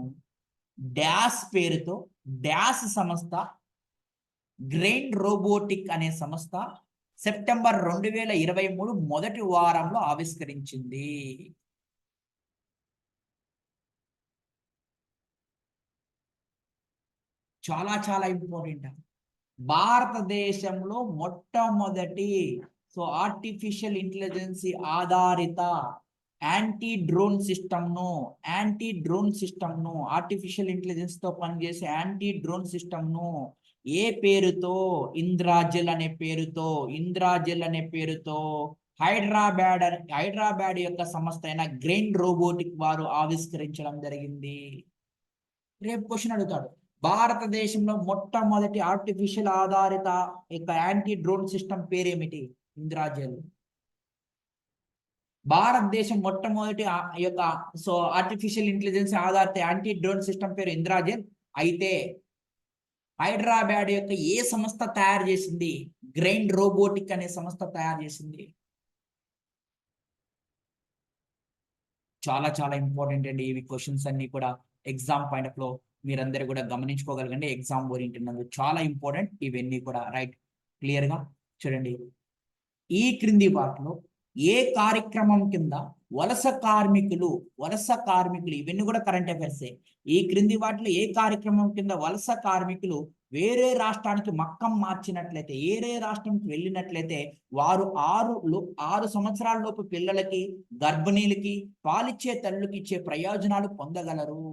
డాష్ పేరుతో డాష్ సంస్థ గ్రెయిన్ రోబోటిక్ అనే సంస్థ సెప్టెంబర్ 2023 మొదటి వారంలో ఆవిష్కరించింది. చాలా చాలా ఇంపార్టెంట్. భారతదేశంలో మొట్టమొదటి ఆర్టిఫిషియల్ ఇంటెలిజెన్స్ ఆధారిత యాంటీ డ్రోన్ సిస్టమ్ను ఆర్టిఫిషియల్ ఇంటెలిజెన్స్ తో పనిచేసే యాంటీ డ్రోన్ సిస్టమ్ను ఏ పేరుతో ఇంద్రాజెల్ అనే పేరుతో హైదరాబాద్ యొక్క సంస్థ అయిన గ్రెయిన్ రోబోటిక్ వారు ఆవిష్కరించడం జరిగింది. రేపు క్వశ్చన్ అడుగుతాడు, భారతదేశంలో మొట్టమొదటి ఆర్టిఫిషియల్ ఆధారిత యొక్క యాంటీ డ్రోన్ సిస్టమ్ పేరేమిటి? ఇంద్రాజెల్. భారతదేశం మొట్టమొదటి యొక్క ఆర్టిఫిషియల్ ఇంటెలిజెన్స్ ఆధారిత యాంటీ డ్రోన్ సిస్టమ్ పేరు ఇంద్రాజెల్. అయితే హైదరాబాద్ యొక్క ఏ సంస్థ తయారు చేసింది? గ్రెయిన్ రోబోటిక్ అనే సంస్థ తయారు చేసింది. చాలా చాలా ఇంపార్టెంట్ అండి ఇవి క్వశ్చన్స్ అన్ని కూడా ఎగ్జామ్ పాయింట్ ఆఫ్ లో మీరందరూ కూడా గమనించుకోగలగండి. ఎగ్జామ్ ఓరియంటెడ్ చాలా ఇంపార్టెంట్ ఇవన్నీ కూడా. రైట్, క్లియర్ గా చూడండి. ఈ క్రింది వాటిలో ఏ కార్యక్రమం కింద వలస కార్మికులు ఇవన్నీ కూడా కరెంట్ అఫైర్సే. ఈ క్రింది వాటిలో ఏ కార్యక్రమం కింద వలస కార్మికులు వేరే రాష్ట్రానికి మక్కం మార్చినట్లయితే, వేరే రాష్ట్రానికి వెళ్ళినట్లయితే వారు 6 సంవత్సరాల లోపు పిల్లలకి, గర్భిణీలకి, పాలిచ్చే తల్లులకి ఇచ్చే ప్రయోజనాలు పొందగలరు.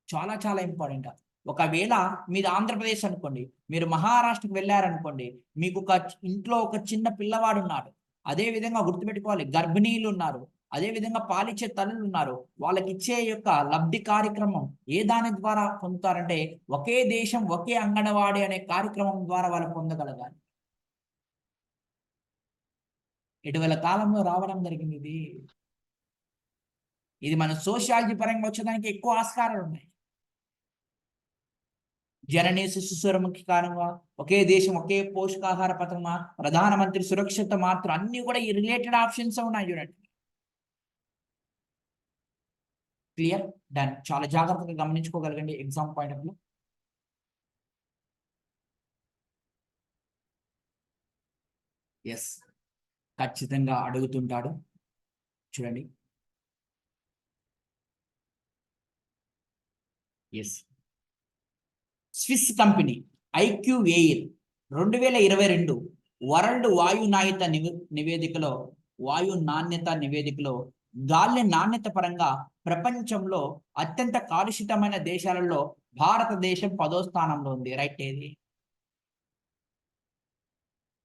చాలా చాలా ఇంపార్టెంట్. ఒకవేళ మీది ఆంధ్రప్రదేశ్ అనుకోండి, మీరు మహారాష్ట్రకి వెళ్ళారనుకోండి, మీకు ఇంట్లో ఒక చిన్న పిల్లవాడు ఉన్నాడు. అదే విధంగా గుర్తుపెట్టుకోవాలి, గర్భిణీలు ఉన్నారు, అదే విధంగా పాలిచ్చే తల్లులు ఉన్నారు. వాళ్ళకి ఇచ్చే యొక్క లబ్ధి కార్యక్రమం ఏ దాని ద్వారా పొందుతారంటే ఒకే దేశం ఒకే అంగన్వాడీ అనే కార్యక్రమం ద్వారా వాళ్ళు పొందగలగాలి. ఇటీవల కాలంలో రావడం జరిగింది. ఇది మన సోషియాలజీ పరంగా వచ్చేదానికి ఎక్కువ ఆస్కారాలు ఉన్నాయి. జననీ శిశు సంరక్షణకి కారణంగా ఒకే దేశం ఒకే పోషకాహార పథకమా, ప్రధానమంత్రి సురక్షిత మాతృ, అన్ని కూడా ఈ రిలేటెడ్ ఆప్షన్స్ ఉన్నాయి చూడండి. Clear, done. చాలా జాగ్రత్తగా గమనించుకోగలగండి exam point of view. Yes, ఖచ్చితంగా అడుగుతుంటాడు. చూడండి. Yes, Swiss company IQAir 2022 world వాయు నాణ్యత నివేదికలో గాలి నాణ్యత పరంగా ప్రపంచంలో అత్యంత కాలుషితమైన దేశాలలో భారతదేశం 10వ స్థానంలో ఉంది. రైట్, ఏది?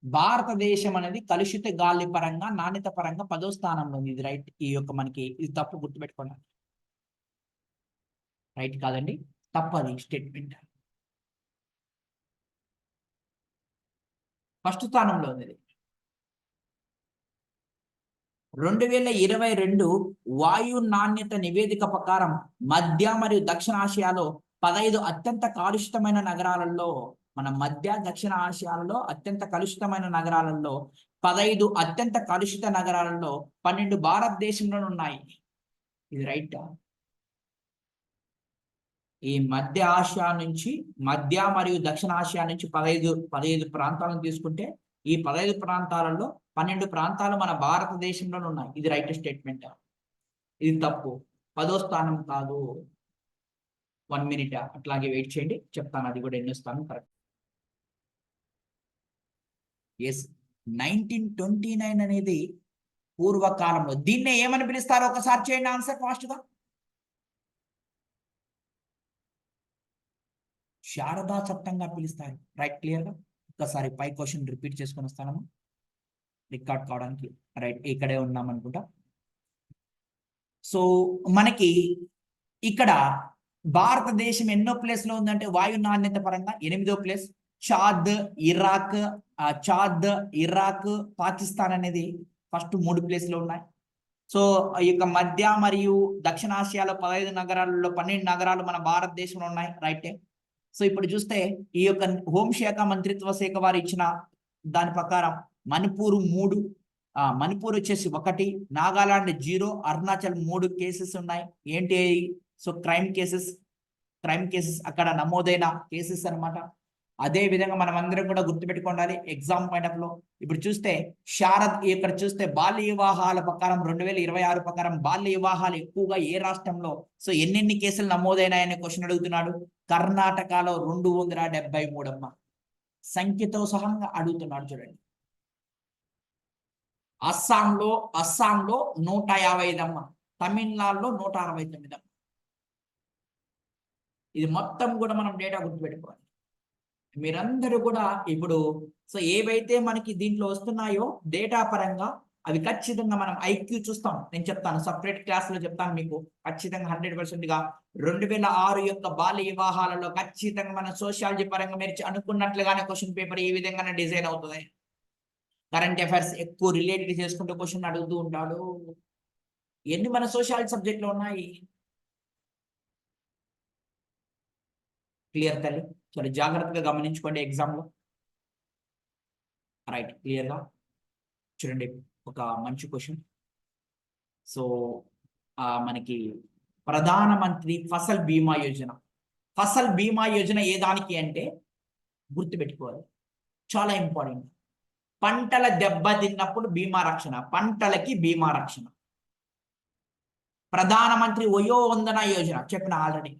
భారతదేశం అనేది కలుషిత గాలి పరంగా నాణ్యత పరంగా 10వ స్థానంలో ఉంది. ఇది రైట్. ఈ యొక్క మనకి ఇది తప్పు, గుర్తుపెట్టుకోండి. రైట్ కాదండి, తప్పది స్టేట్మెంట్. ఫస్ట్ స్థానంలో ఉంది. 2022 వాయు నాణ్యత నివేదిక ప్రకారం మధ్య మరియు దక్షిణ ఆసియాలో 15 అత్యంత కాలుష్యమైన నగరాలలో, మన మధ్య దక్షిణ ఆసియాలో అత్యంత కలుషితమైన నగరాలలో 15 అత్యంత కలుషిత నగరాలలో 12 భారతదేశంలో ఉన్నాయి. ఇది రైట్. ఈ మధ్య ఆసియా నుంచి, మధ్య మరియు దక్షిణ ఆసియా నుంచి 15 ప్రాంతాలను తీసుకుంటే ఈ 15 ప్రాంతాలలో 12 ప్రాంతాలు మన భారతదేశంలోనే ఉన్నాయి. ఇది రైట్ స్టేట్మెంట్. ఇది తప్పు, 10వ స్థానం కాదు. 1 మినిట్ అట్లాగే వెయిట్ చేయండి, చెప్తాను అది కూడా ఎన్నో స్థానం కరెక్ట్. ఎస్, 1929 అనేది పూర్వకాలంలో. దీన్నే ఏమని పిలుస్తారో ఒకసారి చేయండి ఆన్సర్ ఫాస్ట్ గా. శారదా చట్టంగా పిలుస్తారు. రైట్, క్లియర్ గా. ఒకసారి పై క్వశ్చన్ రిపీట్ చేసుకొని వస్తాను రికార్డ్ కావడానికి. రైట్, ఇక్కడే ఉన్నాం అనుకుంటా. సో మనకి ఇక్కడ భారతదేశం ఎన్నో ప్లేస్ లో ఉందంటే వాయు నాణ్యత పరంగా 8వ ప్లేస్. చాద్, ఇరాక్, పాకిస్తాన్ అనేది ఫస్ట్ 3 ప్లేస్లో ఉన్నాయి. సో ఈ యొక్క మధ్య మరియు దక్షిణాసియాలో 15 నగరాలలో 12 నగరాలు మన భారతదేశంలో ఉన్నాయి. రైటే. సో ఇప్పుడు చూస్తే ఈ యొక్క హోంశాఖ మంత్రిత్వ శాఖ వారు ఇచ్చిన దాని ప్రకారం మణిపూర్ 3, మణిపూర్ వచ్చేసి 1, నాగాలాండ్ 0, అరుణాచల్ 3 కేసెస్ ఉన్నాయి. ఏంటి? సో క్రైమ్ కేసెస్ అక్కడ నమోదైన కేసెస్ అనమాట. అదే విధంగా మనం అందరం కూడా గుర్తుపెట్టుకోవాలి ఎగ్జామ్ పాయింట్ ఆఫ్ లో. ఇప్పుడు చూస్తే ఇక్కడ చూస్తే బాల్య వివాహాల ప్రకారం 2026 ప్రకారం బాల్య వివాహాలు ఎక్కువగా ఏ రాష్ట్రంలో, సో ఎన్నెన్ని కేసులు నమోదైనాయని క్వశ్చన్ అడుగుతున్నాడు. కర్ణాటకలో 273 అమ్మ, సంఖ్యతో సహా అడుగుతున్నాడు చూడండి. అస్సాంలో 155 అమ్మ, తమిళనాడులో 169 అమ్మ. ఇది మొత్తం కూడా మనం డేటా గుర్తుపెట్టుకోవాలి. మీరందరూ కూడా ఇప్పుడు సో ఏవైతే మనకి దీంట్లో వస్తున్నాయో డేటా పరంగా అవి ఖచ్చితంగా మనం ఐక్యూ చూస్తాం. నేను చెప్తాను, సపరేట్ క్లాస్ లో చెప్తాను మీకు ఖచ్చితంగా 100% గా. 2006 యొక్క బాల్య వివాహాలలో ఖచ్చితంగా మన సోషియాలజీ పరంగా మీరు అనుకున్నట్లుగానే క్వశ్చన్ పేపర్ ఈ విధంగానే డిజైన్ అవుతుంది. కరెంట్ అఫైర్స్ ఎక్కువ రిలేటెడ్ చేసుకుంటూ క్వశ్చన్ అడుగుతూ ఉంటాడు. ఎన్ని మన సోషియాలజీ సబ్జెక్ట్ లో ఉన్నాయి. క్లియర్ తల్లి? చాలా జాగ్రత్తగా గమనించుకోండి ఎగ్జామ్ లో. రైట్, క్లియర్ గా చూడండి. ఒక మంచి క్వశ్చన్. సో మనకి ప్రధానమంత్రి ఫసల్ బీమా యోజన ఏ దానికి అంటే గుర్తుపెట్టుకోవాలి, చాలా ఇంపార్టెంట్. పంటల దెబ్బతిన్నప్పుడు బీమా రక్షణ, పంటలకి బీమా రక్షణ. ప్రధానమంత్రి వయోవందన యోజన చెప్పిన ఆల్రెడీ.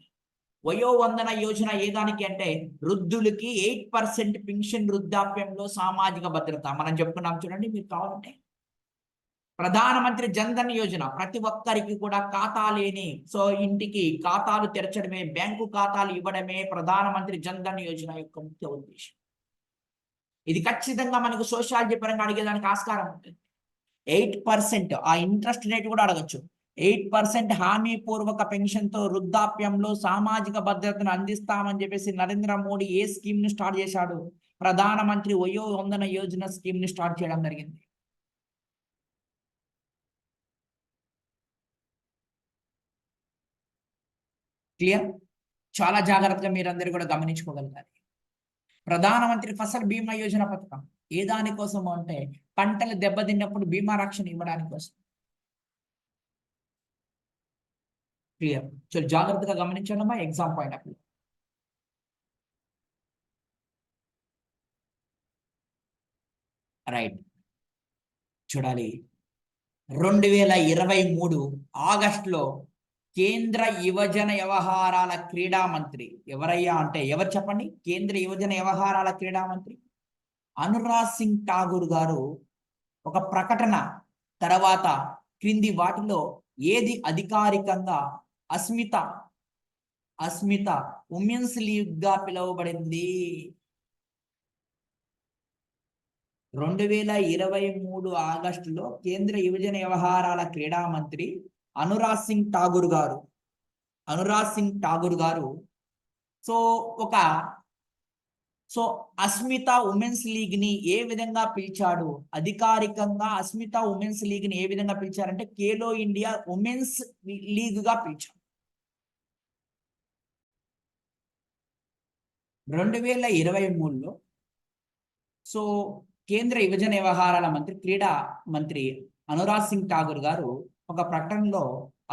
వయోవందన యోజన ఏ దానికి అంటే వృద్ధులకి 8% పెన్షన్, వృద్ధాప్యంలో సామాజిక భద్రత మనం చెప్పుకున్నాం చూడండి మీరు కావాలంటే. ప్రధానమంత్రి జన్ధన్ యోజన, ప్రతి ఒక్కరికి కూడా ఖాతా లేని, సో ఇంటికి ఖాతాలు తెరచడమే, బ్యాంకు ఖాతాలు ఇవ్వడమే ప్రధానమంత్రి జన్ధన్ యోజన యొక్క ముఖ్య ఉద్దేశం. ఇది ఖచ్చితంగా మనకు సోషాలజీ పరంగా అడిగేదానికి ఆస్కారం ఉంటుంది. 8%, ఆ ఇంట్రెస్ట్ రేట్ కూడా అడగచ్చు. 8% హామీపూర్వక పెన్షన్తో వృద్ధాప్యంలో సామాజిక భద్రతను అందిస్తామని చెప్పేసి నరేంద్ర మోడీ ఏ స్కీమ్ ను స్టార్ట్ చేశాడు? ప్రధానమంత్రి వయో వందన యోజన స్కీమ్ ని స్టార్ట్ చేయడం జరిగింది. క్లియర్? చాలా జాగ్రత్తగా మీరందరూ కూడా గమనించుకోగలగాలి. ప్రధానమంత్రి ఫసల్ బీమా యోజన పథకం ఏ దానికోసం అంటే పంటలు దెబ్బతిన్నప్పుడు బీమా రక్షణ ఇవ్వడానికి కోసం. క్లియర్? చాలా జాగ్రత్తగా గమనించండి అమ్మా exam point of view. Right, చూడాలి. 2023 ఆగస్టులో కేంద్ర యువజన వ్యవహారాల క్రీడా మంత్రి ఎవరయ్యా అంటే ఎవరు చెప్పండి? కేంద్ర యువజన వ్యవహారాల క్రీడా మంత్రి అనురాగ్ సింగ్ ఠాగూర్ గారు ఒక ప్రకటన తర్వాత క్రింది వాటిలో ఏది అధికారికంగా అస్మిత ఉమెన్స్ లీగ్ గా పిలువబడింది? 2023 ఆగస్టులో కేంద్ర యువజన వ్యవహారాల క్రీడా మంత్రి అనురాగ్ సింగ్ ఠాగూర్ గారు అనురాగ్ సింగ్ ఠాగూర్ గారు సో ఒక సో అస్మిత ఉమెన్స్ లీగ్ ని ఏ విధంగా పిలిచాడు? అధికారికంగా అస్మిత ఉమెన్స్ లీగ్ ని ఏ విధంగా పిలిచారంటే ఖేలో ఇండియా ఉమెన్స్ లీగ్ గా పిలిచారు. 2023లో సో కేంద్ర యువజన వ్యవహారాల మంత్రి, క్రీడా మంత్రి అనురాగ్ సింగ్ ఠాగూర్ గారు ఒక ప్రకటనలో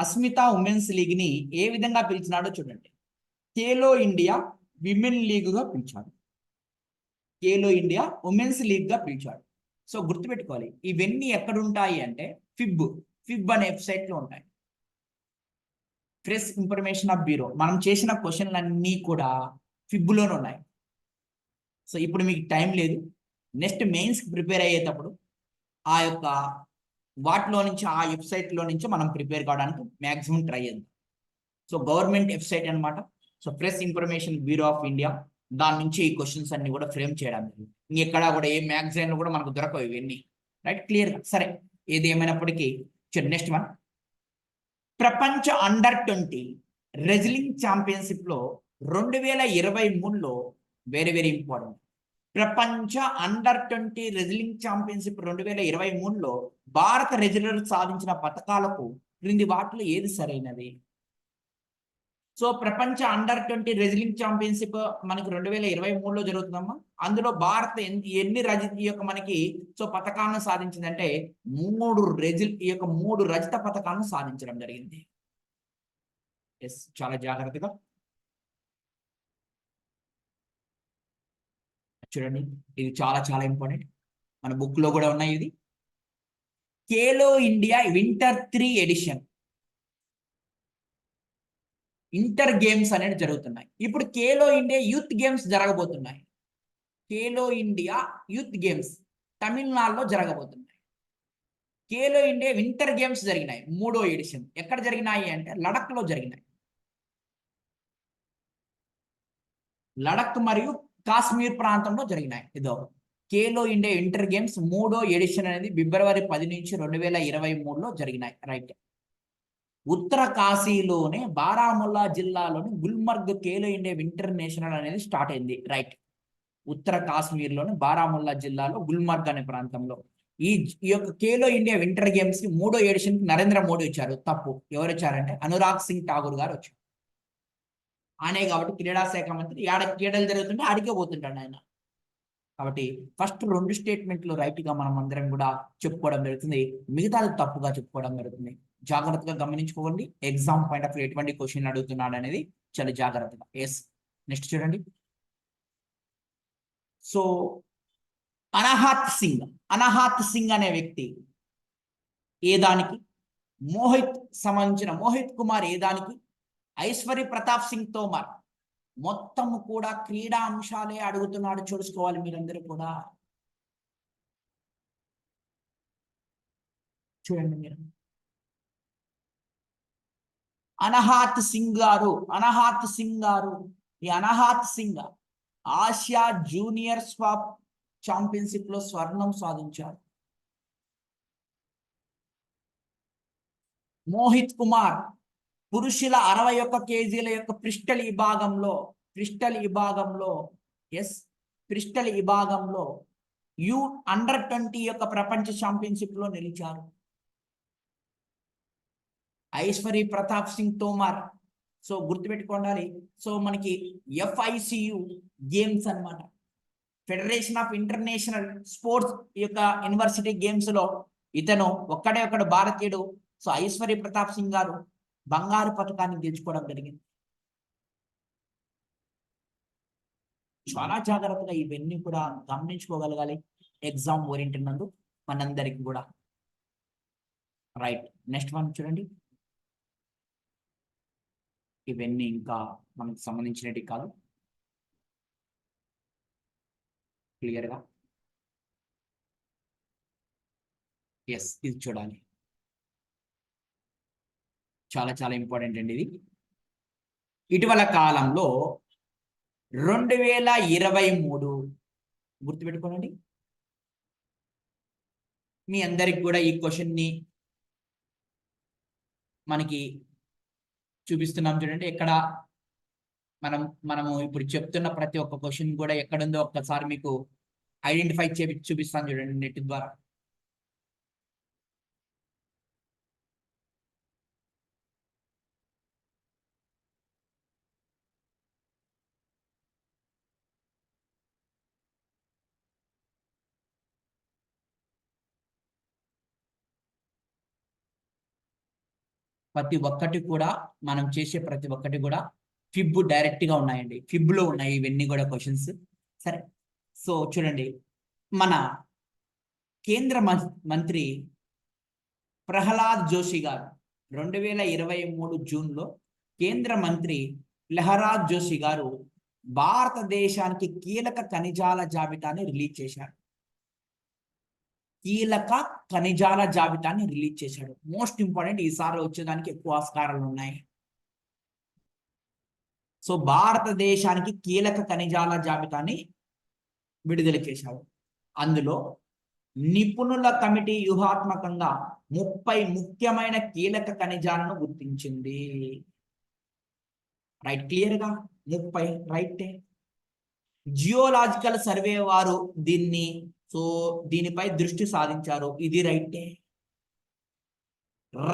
అస్మిత ఉమెన్స్ లీగ్ ని ఏ విధంగా పిలిచినాడో చూడండి. ఖేలో ఇండియా విమెన్ లీగ్ గా పిలిచాడు. ఖేలో ఇండియా ఉమెన్స్ లీగ్ గా పిలిచాడు. సో గుర్తుపెట్టుకోవాలి, ఇవన్నీ ఎక్కడుంటాయి అంటే ఫిబ్ అనే వెబ్సైట్ లో ఉంటాయి. Press information of bureau. మనం చేసిన క్వశ్చన్లన్నీ కూడా ఫిబ్లోనే ఉన్నాయి. సో ఇప్పుడు మీకు టైం లేదు, నెక్స్ట్ మెయిన్స్ ప్రిపేర్ అయ్యేటప్పుడు ఆ యొక్క వాటిలో నుంచి, ఆ వెబ్సైట్లో నుంచి మనం ప్రిపేర్ కావడానికి మ్యాక్సిమం ట్రై చేద్దాం. సో గవర్నమెంట్ వెబ్సైట్ అనమాట. So press information bureau of India, దాని నుంచి ఈ క్వశ్చన్స్ అన్ని కూడా ఫ్రేమ్ చేయడం జరిగింది. ఇంకెక్కడా కూడా ఏ మ్యాగజైన్లో కూడా మనకు దొరకవు ఇవన్నీ. Right, clear? సరే, ఏది ఏమైనప్పటికీ నెక్స్ట్ వన్. ప్రపంచ అండర్-20 రెజ్లింగ్ ఛాంపియన్షిప్ లో 2023లో వెరీ వెరీ ఇంపార్టెంట్. ప్రపంచ అండర్-20 రెజ్లింగ్ ఛాంపియన్షిప్ 2023లో భారత రెజ్లర్లు సాధించిన పథకాలకు క్రింది వాటిలో ఏది సరైనది? సో ప్రపంచ అండర్-20 రెజ్లింగ్ ఛాంపియన్షిప్ మనకి 2023లో జరుగుతుందమ్మా. అందులో భారత్ ఎన్ని మనకి సో పథకాలను సాధించిందంటే మూడు రజత పథకాలను సాధించడం జరిగింది. ఎస్, చాలా జాగ్రత్తగా చూడండి, ఇది చాలా చాలా ఇంపార్టెంట్. మన బుక్ లో కూడా ఉన్నాయి. ఇది Khelo India winter 3 edition inter games అనేది జరుగుతున్నాయి. ఇప్పుడు ఖేలో ఇండియా యూత్ గేమ్స్ జరగబోతున్నాయి. ఖేలో ఇండియా యూత్ గేమ్స్ తమిళనాడులో జరగబోతున్నాయి. ఖేలో ఇండియా వింటర్ గేమ్స్ జరిగినాయి 3వ ఎడిషన్. ఎక్కడ జరిగినాయి అంటే లడక్ లో జరిగినాయి. లడక్ మరియు కాశ్మీర్ ప్రాంతంలో జరిగినాయి. ఇదో ఖేలో ఇండియా ఇంటర్ గేమ్స్ 3వ ఎడిషన్ అనేది ఫిబ్రవరి 10 నుంచి 2023లో జరిగినాయి. రైట్. ఉత్తర కాశీలోనే బారాముల్లా జిల్లాలోని Gulmarg Khelo India winter national అనేది స్టార్ట్ అయింది. రైట్. ఉత్తర కాశ్మీర్లోని బారాముల్లా జిల్లాలో గుల్మర్గ్ అనే ప్రాంతంలో ఈ యొక్క ఖేలో ఇండియా వింటర్ గేమ్స్ కి 3వ ఎడిషన్ నరేంద్ర మోడీ వచ్చారు. తప్పు. ఎవరు వచ్చారంటే అనురాగ్ సింగ్ ఠాగూర్ గారు వచ్చారు. ఆయనే కాబట్టి క్రీడా శాఖ మంత్రి. ఆడ క్రీడలు జరుగుతుంటే ఆడికే పోతుంటాడు ఆయన. కాబట్టి ఫస్ట్ 2 స్టేట్మెంట్లు రైట్ గా మనం అందరం కూడా చెప్పుకోవడం జరుగుతుంది, మిగతాది తప్పుగా చెప్పుకోవడం జరుగుతుంది. జాగ్రత్తగా గమనించుకోండి. ఎగ్జామ్ పాయింట్ ఆఫ్ ఎటువంటి క్వశ్చన్ అడుగుతున్నాడు అనేది చాలా జాగ్రత్తగా. ఎస్, నెక్స్ట్ చూడండి. సో అనాహత్ సింగ్ అనే వ్యక్తి ఏ దానికి? మోహిత్ కుమార్ ఏ దానికి? ఐశ్వర్య ప్రతాప్ సింగ్ తోమర్. మొత్తం కూడా క్రీడా అంశాలే అడుగుతున్నాడు, చూసుకోవాలి మీరందరూ కూడా. చూడండి మీరు, అనాహత్ సింగ్ గారు ఈ Anahat Singh Asia junior swap championship లో స్వర్ణం సాధించారు. మోహిత్ కుమార్ పురుషుల 61 కేజీల యొక్క పిస్టల్ విభాగంలో U-20 యొక్క ప్రపంచ ఛాంపియన్షిప్ లో నిలిచారు. ఐశ్వర్య ప్రతాప్ సింగ్ తోమర్. సో గుర్తుపెట్టుకోండి. సో మనకి FICU గేమ్స్ అన్నమాట, ఫెడరేషన్ ఆఫ్ ఇంటర్నేషనల్ స్పోర్ట్స్ యొక్క యూనివర్సిటీ గేమ్స్ లో ఇతను ఒక్కడు భారతీయుడు. సో ఐశ్వర్య ప్రతాప్ సింగ్ గారు బంగారు పథకాన్ని గెలుచుకోవడం జరిగింది. చాలా జాగ్రత్తగా ఇవన్నీ కూడా గమనించుకోగలగాలి ఎగ్జామ్ ఓరియంటెడ్ నందు మనందరికి కూడా. రైట్, నెక్స్ట్ వన్ చూడండి. ఇవన్నీ ఇంకా మనకు సంబంధించినవి కాదు, క్లియర్గా. ఎస్, ఇది చూడాలి, చాలా చాలా ఇంపార్టెంట్ అండి ఇది. ఇటీవల కాలంలో 2023 గుర్తుపెట్టుకోనండి. మీ అందరికి కూడా ఈ క్వశ్చన్ ని మనకి చూపిస్తున్నాం చూడండి. ఎక్కడ మనము ఇప్పుడు చెప్తున్న ప్రతి ఒక్క క్వశ్చన్ కూడా ఎక్కడుందో ఒక్కసారి మీకు ఐడెంటిఫై చూపిస్తాను చూడండి నెట్ ద్వారా. ప్రతి ఒక్కటి కూడా మనం చేసే ప్రతి ఒక్కటి కూడా ఫిబ్ డైరెక్ట్ గా ఉన్నాయండి. ఫిబ్ లో ఉన్నాయి ఇవన్నీ కూడా క్వశ్చన్స్. సరే, సో చూడండి, మన కేంద్ర మంత్రి ప్రహ్లాద్ జోషి గారు 2023 జూన్లో కేంద్ర మంత్రి ప్రహ్లాద్ జోషి గారు భారతదేశానికి కీలక ఖనిజాల జాబితాని రిలీజ్ చేశారు. కీలక ఖనిజాల జాబితాని రిలీజ్ చేశాడు. మోస్ట్ ఇంపార్టెంట్, ఈసారి వచ్చేదానికి ఎక్కువ ఆస్కారాలు ఉన్నాయి. సో భారతదేశానికి కీలక ఖనిజాల జాబితాని విడుదల చేశాడు. అందులో నిపుణుల కమిటీ వ్యూహాత్మకంగా 30 ముఖ్యమైన కీలక ఖనిజాలను గుర్తించింది. రైట్, క్లియర్ గా 30 రైట్. జియోలాజికల్ సర్వే వారు దీనిపై దృష్టి సాధించారు, ఇది రైటే.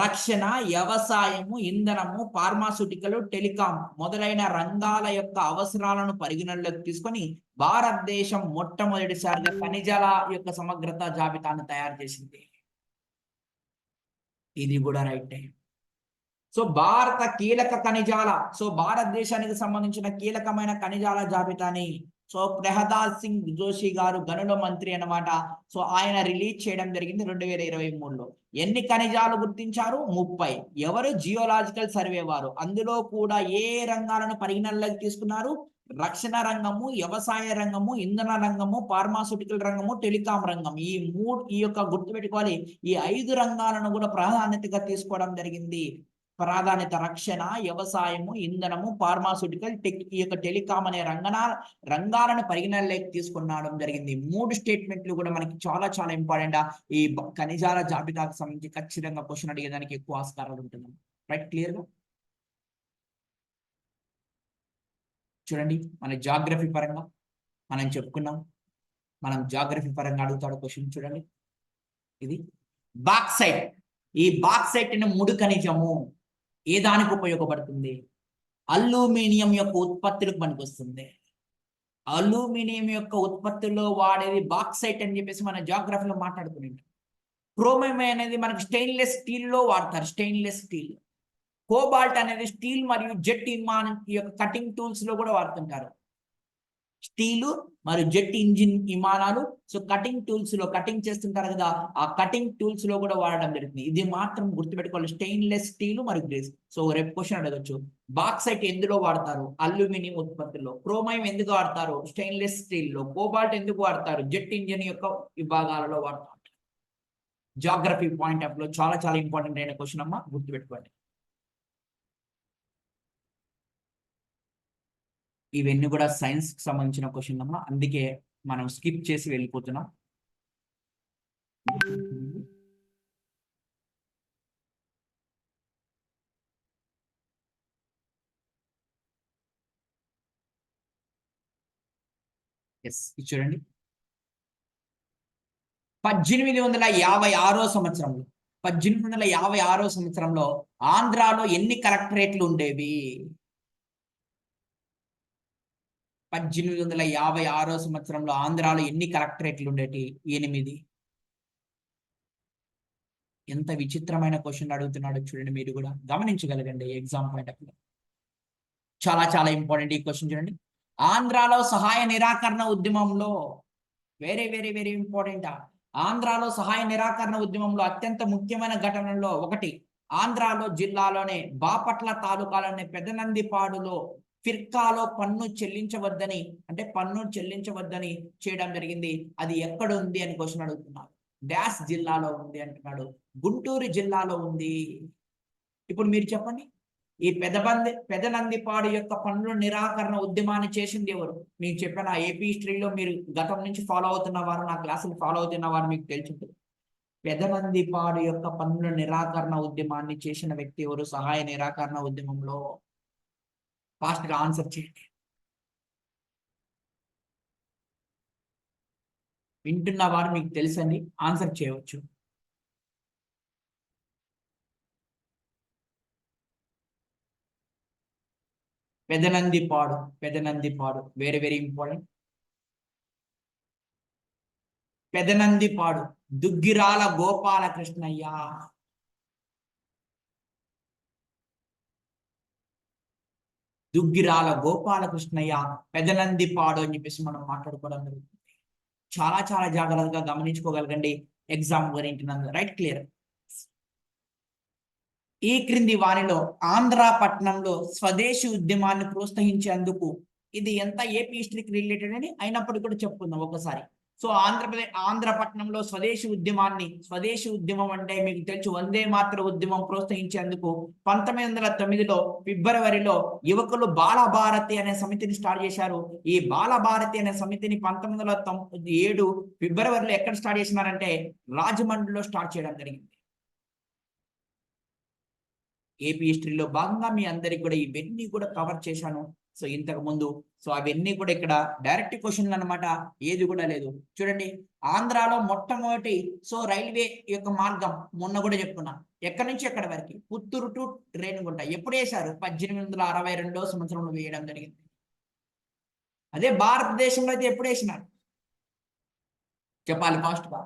రక్షణ, వ్యవసాయము, ఇంధనము, ఫార్మాస్యూటికల్, టెలికాం మొదలైన రంగాల యొక్క అవసరాలను పరిగణనలోకి తీసుకొని భారతదేశం మొట్టమొదటిసారిగా ఖనిజాల యొక్క సమగ్రత జాబితాను తయారు చేసింది, ఇది కూడా రైటే. సో భారతదేశానికి సంబంధించిన కీలకమైన ఖనిజాల జాబితాని సో ప్రహ్లాద్ సింగ్ జోషి గారు గనుల మంత్రి అన్నమాట. సో ఆయన రిలీజ్ చేయడం జరిగింది 2023లో. ఎన్ని ఖనిజాలు గుర్తించారు? 30. ఎవరు? జియోలాజికల్ సర్వే వారు. అందులో కూడా ఏ రంగాలను పరిగణనలోకి తీసుకున్నారు? రక్షణ రంగము, వ్యవసాయ రంగము, ఇంధన రంగము, ఫార్మాస్యూటికల్ రంగము, టెలికాం రంగం. ఈ యొక్క గుర్తుపెట్టుకోవాలి, ఈ 5 రంగాలను కూడా ప్రాధాన్యతగా తీసుకోవడం జరిగింది. ప్రాధాన్యత రక్షణ, వ్యవసాయము, ఇంధనము, ఫార్మాస్యూటికల్, ఈ యొక్క టెలికాం అనే రంగాలను పరిగణనలోకి తీసుకునడం జరిగింది. 3 స్టేట్మెంట్లు కూడా మనకి చాలా చాలా ఇంపార్టెంట్. ఈ ఖనిజాల జాబితాకు సంబంధించి ఖచ్చితంగా క్వశ్చన్ అడిగేదానికి ఎక్కువ ఆస్కారాలు ఉంటుంది. రైట్, క్లియర్ గా చూడండి. మన జాగ్రఫీ పరంగా మనం చెప్పుకున్నాం, మనం జాగ్రఫీ పరంగా అడుగుతాడు క్వశ్చన్. చూడండి, ఇది బాక్సైట్. ఈ బాక్సైట్ ముడి ఖనిజము ఏ దానికి ఉపయోగపడుతుంది? అల్యూమినియం యొక్క ఉత్పత్తులకు పనికొస్తుంది. అల్యూమినియం యొక్క ఉత్పత్తుల్లో వాడేది బాక్సైట్ అని చెప్పేసి మన జాగ్రఫీలో మాట్లాడుకున్నాం. క్రోమియం అనేది మనకు స్టెయిన్లెస్ స్టీల్ లో వాడతారు, స్టెయిన్లెస్ స్టీల్. కోబాల్ట్ అనేది స్టీల్ మరియు జెట్ యొక్క కటింగ్ టూల్స్ లో కూడా వాడుతుంటారు. స్టీలు మరియు జెట్ ఇంజిన్ విమానాలు, సో కటింగ్ టూల్స్ లో కటింగ్ చేస్తుంటారు కదా, ఆ కటింగ్ టూల్స్ లో కూడా వాడడం జరుగుతుంది. ఇది మాత్రం గుర్తుపెట్టుకోవాలి, స్టెయిన్లెస్ స్టీల్ మరియు గ్రేస్. సో రేపు క్వశ్చన్ అడగచ్చు, బాక్సైట్ ఎందులో వాడతారు? అల్యూమినియం ఉత్పత్తుల్లో. క్రోమైమ్ ఎందుకు వాడతారు? స్టెయిన్లెస్ స్టీల్ లో. కోబాల్ట్ ఎందుకు వాడతారు? జెట్ ఇంజిన్ యొక్క విభాగాలలో వాడతారు. జాగ్రఫీ పాయింట్ ఆఫ్ లో చాలా చాలా ఇంపార్టెంట్ అయిన క్వశ్చన్ అమ్మా, గుర్తుపెట్టుకోండి. ఇవన్నీ కూడా సైన్స్ కి సంబంధించిన క్వశ్చన్ అమ్మా, అందుకే మనం స్కిప్ చేసి వెళ్ళిపోతున్నాం. ఎస్, చూడండి, 1856 సంవత్సరంలో 1856 సంవత్సరంలో ఆంధ్రాలో ఎన్ని కలెక్టరేట్లు ఉండేవి? 1856 సంవత్సరంలో ఆంధ్రాలో ఎన్ని కలెక్టరేట్లు ఉండేటి? 8. ఎంత విచిత్రమైన క్వశ్చన్ అడుగుతున్నాడు చూడండి, మీరు కూడా గమనించగలగండి ఎగ్జామ్ పాయింట్ ఆఫ్ వ్యూ. చాలా చాలా ఇంపార్టెంట్ ఈ క్వశ్చన్. చూడండి, ఆంధ్రాలో సహాయ నిరాకరణ ఉద్యమంలో, వెరీ వెరీ వెరీ ఇంపార్టెంట్. ఆంధ్రాలో సహాయ నిరాకరణ ఉద్యమంలో అత్యంత ముఖ్యమైన ఘటనలో ఒకటి, ఆంధ్రాలో జిల్లాలోనే బాపట్ల తాలూకాలోనే పెదనందిపాడులో ఫిర్కాలో పన్ను చెల్లించవద్దని చేయడం జరిగింది. అది ఎక్కడ ఉంది అని క్వశ్చన్ అడుగుతున్నాడు. డాష్ జిల్లాలో ఉంది అంటున్నాడు. గుంటూరు జిల్లాలో ఉంది. ఇప్పుడు మీరు చెప్పండి, ఈ పెదనందిపాడు యొక్క పన్నుల నిరాకరణ ఉద్యమాన్ని చేసింది ఎవరు? నేను చెప్పాను, ఆ ఏపీ హిస్టరీలో మీరు గతం నుంచి ఫాలో అవుతున్న వారు, నా క్లాసులు ఫాలో అవుతున్న వారు మీకు తెలుసుంటుంది. పెదనందిపాడు యొక్క పన్నుల నిరాకరణ ఉద్యమాన్ని చేసిన వ్యక్తి ఎవరు? సహాయ నిరాకరణ ఉద్యమంలో. ఫాస్ట్ గా ఆన్సర్ చేయండి. వింటున్న వారు మీకు తెలుసండి, ఆన్సర్ చేయవచ్చు. Pedanandipadu very very important. Pedanandipadu Duggirala Gopalakrishnayya. Duggirala Gopalakrishnayya Pedanandipadu అని చెప్పేసి మనం మాట్లాడుకోవడం జరుగుతుంది. చాలా చాలా జాగ్రత్తగా గమనించుకోగలగండి ఎగ్జామ్ గురించి. Right, clear. ఈ క్రింది వారిలో ఆంధ్రపట్నంలో స్వదేశీ ఉద్యమాన్ని ప్రోత్సహించేందుకు, ఇది ఎంత ఏపీ హిస్టరీకి రిలేటెడ్ అని అయినప్పటికీ కూడా చెప్పుకుందాం ఒకసారి. సో ఆంధ్రపట్నంలో స్వదేశీ ఉద్యమం అంటే మీకు తెలుసు, వందే మాతర ఉద్యమం ప్రోత్సహించేందుకు 1909లో ఫిబ్రవరిలో యువకులు బాలభారతి అనే సమితిని స్టార్ట్ చేశారు. ఈ బాలభారతి అనే సమితిని 1907 ఫిబ్రవరిలో ఎక్కడ స్టార్ట్ చేసినారంటే రాజమండ్రిలో స్టార్ట్ చేయడం జరిగింది. ఏపీ హిస్టరీలో భాగంగా మీ అందరికి కూడా ఇవన్నీ కూడా కవర్ చేశాను. సో ఇంతకు ముందు, సో అవన్నీ కూడా ఇక్కడ డైరెక్ట్ క్వశ్చన్లు అనమాట, ఏది కూడా లేదు. చూడండి, ఆంధ్రాలో మొట్టమొదటి రైల్వే యొక్క మార్గం మొన్న కూడా చెప్పుకున్నా, ఎక్కడి నుంచి ఎక్కడి వరకు, పుత్తూరు టు రేణిగుంట ఎప్పుడు వేశారు? 1862వ సంవత్సరంలో వేయడం జరిగింది. అదే భారతదేశంలో అయితే ఎప్పుడు వేసినారు చెప్పాలి ఫాస్ట్ గా.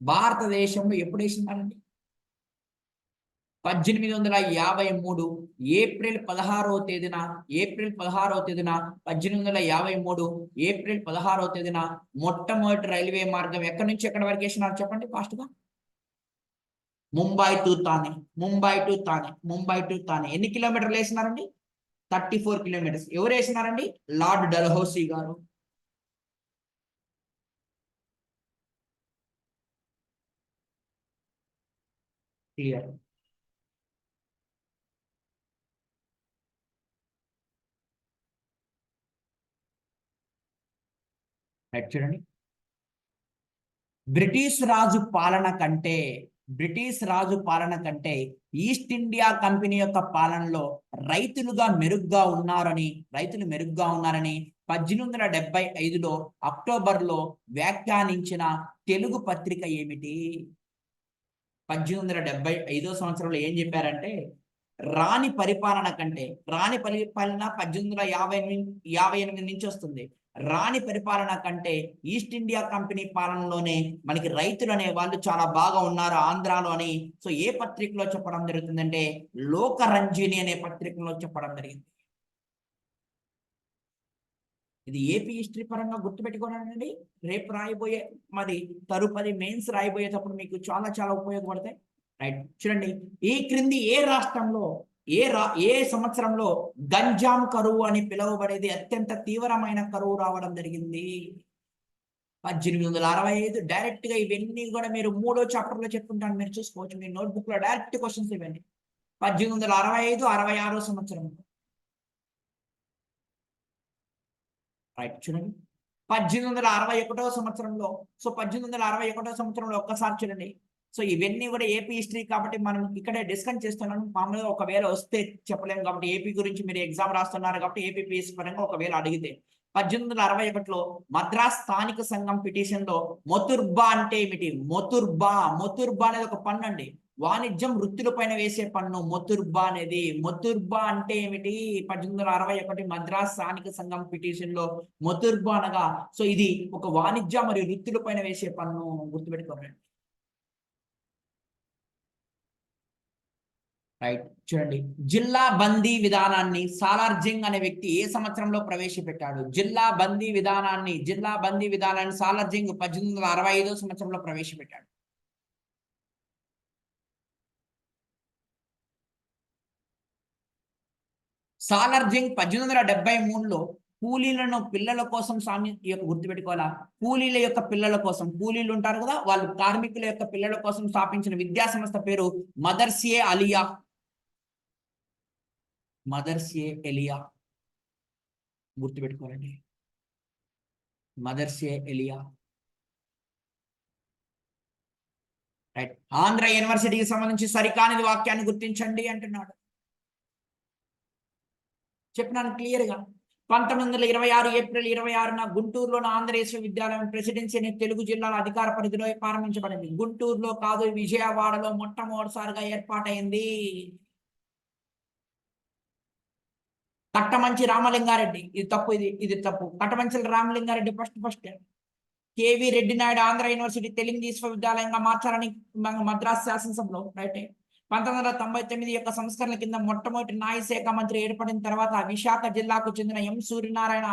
భారతదేశంలో ఎప్పుడు వేసినారండి? 1853 ఏప్రిల్ 16వ తేదీన 1853 ఏప్రిల్ 16వ తేదీన మొట్టమొదటి రైల్వే మార్గం ఎక్కడి నుంచి ఎక్కడి వరకు వేసినారు చెప్పండి ఫాస్ట్ గా. ముంబై టు తానే ఎన్ని కిలోమీటర్లు వేసినారండి? 34 కిలోమీటర్స్. ఎవరు వేసినారండి? లార్డ్ డల్హౌసీ గారు. క్లియర్. చూడండి, బ్రిటిష్ రాజు పాలన కంటే ఈస్ట్ ఇండియా కంపెనీ యొక్క పాలనలో రైతులు మెరుగ్గా ఉన్నారని 1875లో అక్టోబర్లో వ్యాఖ్యానించిన తెలుగు పత్రిక ఏమిటి? 1875 సంవత్సరంలో ఏం చెప్పారంటే, రాణి పరిపాలన 1858 నుంచి వస్తుంది. రాణి పరిపాలన కంటే ఈస్ట్ ఇండియా కంపెనీ పాలనలోనే మనకి రైతులు అనే వాళ్ళు చాలా బాగా ఉన్నారు ఆంధ్రాలో అని సో ఏ పత్రికలో చెప్పడం జరుగుతుందంటే లోకరంజిని అనే పత్రికలో చెప్పడం జరిగింది. ఇది ఏపీ హిస్టరీ పరంగా గుర్తుపెట్టుకోనండి, రేపు రాయబోయే మరి తరుపది మెయిన్స్ రాయబోయేటప్పుడు మీకు చాలా చాలా ఉపయోగపడతాయి. రైట్, చూడండి, ఈ క్రింది ఏ రాష్ట్రంలో ఏ సంవత్సరంలో గంజాం కరువు అని పిలువబడేది అత్యంత తీవ్రమైన కరువు రావడం జరిగింది? 1865. డైరెక్ట్ గా ఇవన్నీ కూడా మీరు 3వ చాప్టర్ లో చెప్పుకుంటాను, మీరు చూసుకోవచ్చు మీ నోట్బుక్ లో డైరెక్ట్ క్వశ్చన్స్ ఇవన్నీ. 1865, 66 సంవత్సరం. రైట్, చూడండి, 1861 సంవత్సరంలో. సో 1861 సంవత్సరంలో ఒక్కసారి చూడండి. సో ఇవన్నీ కూడా ఏపీ హిస్టరీ కాబట్టి మనం ఇక్కడే డిస్కస్ చేస్తున్నాను. మామూలుగా ఒకవేళ వస్తే చెప్పలేము కాబట్టి, ఏపీ గురించి మీరు ఎగ్జామ్ రాస్తున్నారు కాబట్టి ఏపీపీఎస్సీ పరంగా ఒకవేళ అడిగితే 1861లో మద్రాస్ స్థానిక సంఘం పిటిషన్ లో మొతుర్బా అంటే ఏమిటి? మొతుర్బా అనేది ఒక పన్ను అండి, వాణిజ్యం వృత్తుల పైన వేసే పన్ను మొతుర్బా అనేది. మొతుర్బా అంటే ఏమిటి? 1861 మద్రాస్ స్థానిక సంఘం పిటిషన్ లో మొతుర్బా అనగా సో ఇది ఒక వాణిజ్య మరియు వృత్తుల పైన వేసే పన్ను, గుర్తుపెట్టుకోండి. రైట్, చూడండి, జిల్లా బందీ విధానాన్ని సాలార్జంగ్ అనే వ్యక్తి ఏ సంవత్సరంలో ప్రవేశపెట్టాడు? జిల్లా బందీ విధానాన్ని సాలార్జంగ్ 1865 సంవత్సరంలో ప్రవేశపెట్టాడు. సాలార్జంగ్ 1873లో కూలీలను పిల్లల కోసం గుర్తుపెట్టుకోవాలా, కూలీల యొక్క పిల్లల కోసం, కూలీలు ఉంటారు కదా వాళ్ళు, కార్మికుల యొక్క పిల్లల కోసం స్థాపించిన విద్యా సంస్థ పేరు మదర్సే ఎలియా. గుర్తుపెట్టుకోవాలండి, మదర్సే ఎలియా. రైట్. ఆంధ్ర యూనివర్సిటీకి సంబంధించి సరికానిది వాక్యాన్ని గుర్తించండి అంటున్నాడు. చెప్పినాను క్లియర్గా. 1926 ఏప్రిల్ 26న గుంటూరులోని ఆంధ్ర విశ్వవిద్యాలయం ప్రెసిడెన్సీ అనే తెలుగు జిల్లాల అధికార పరిధిలో ప్రారంభించబడింది. గుంటూరులో కాదు, విజయవాడలో మొట్టమొదటిసారిగా ఏర్పాటైంది. కట్టమంచి రామలింగారెడ్డి, ఇది తప్పు, ఇది తప్పు. Kattamanchi Ramalinga Reddy first K V Reddy Naidu Andhra university Telugu విశ్వవిద్యాలయంగా మార్చాలని మద్రాసు శాసనసభలో రైట్. 1999 యొక్క సంస్కరణల కింద మొట్టమొదటి న్యాయశాఖ మంత్రి ఏర్పడిన తర్వాత విశాఖ జిల్లాకు చెందిన ఎం సూర్యనారాయణ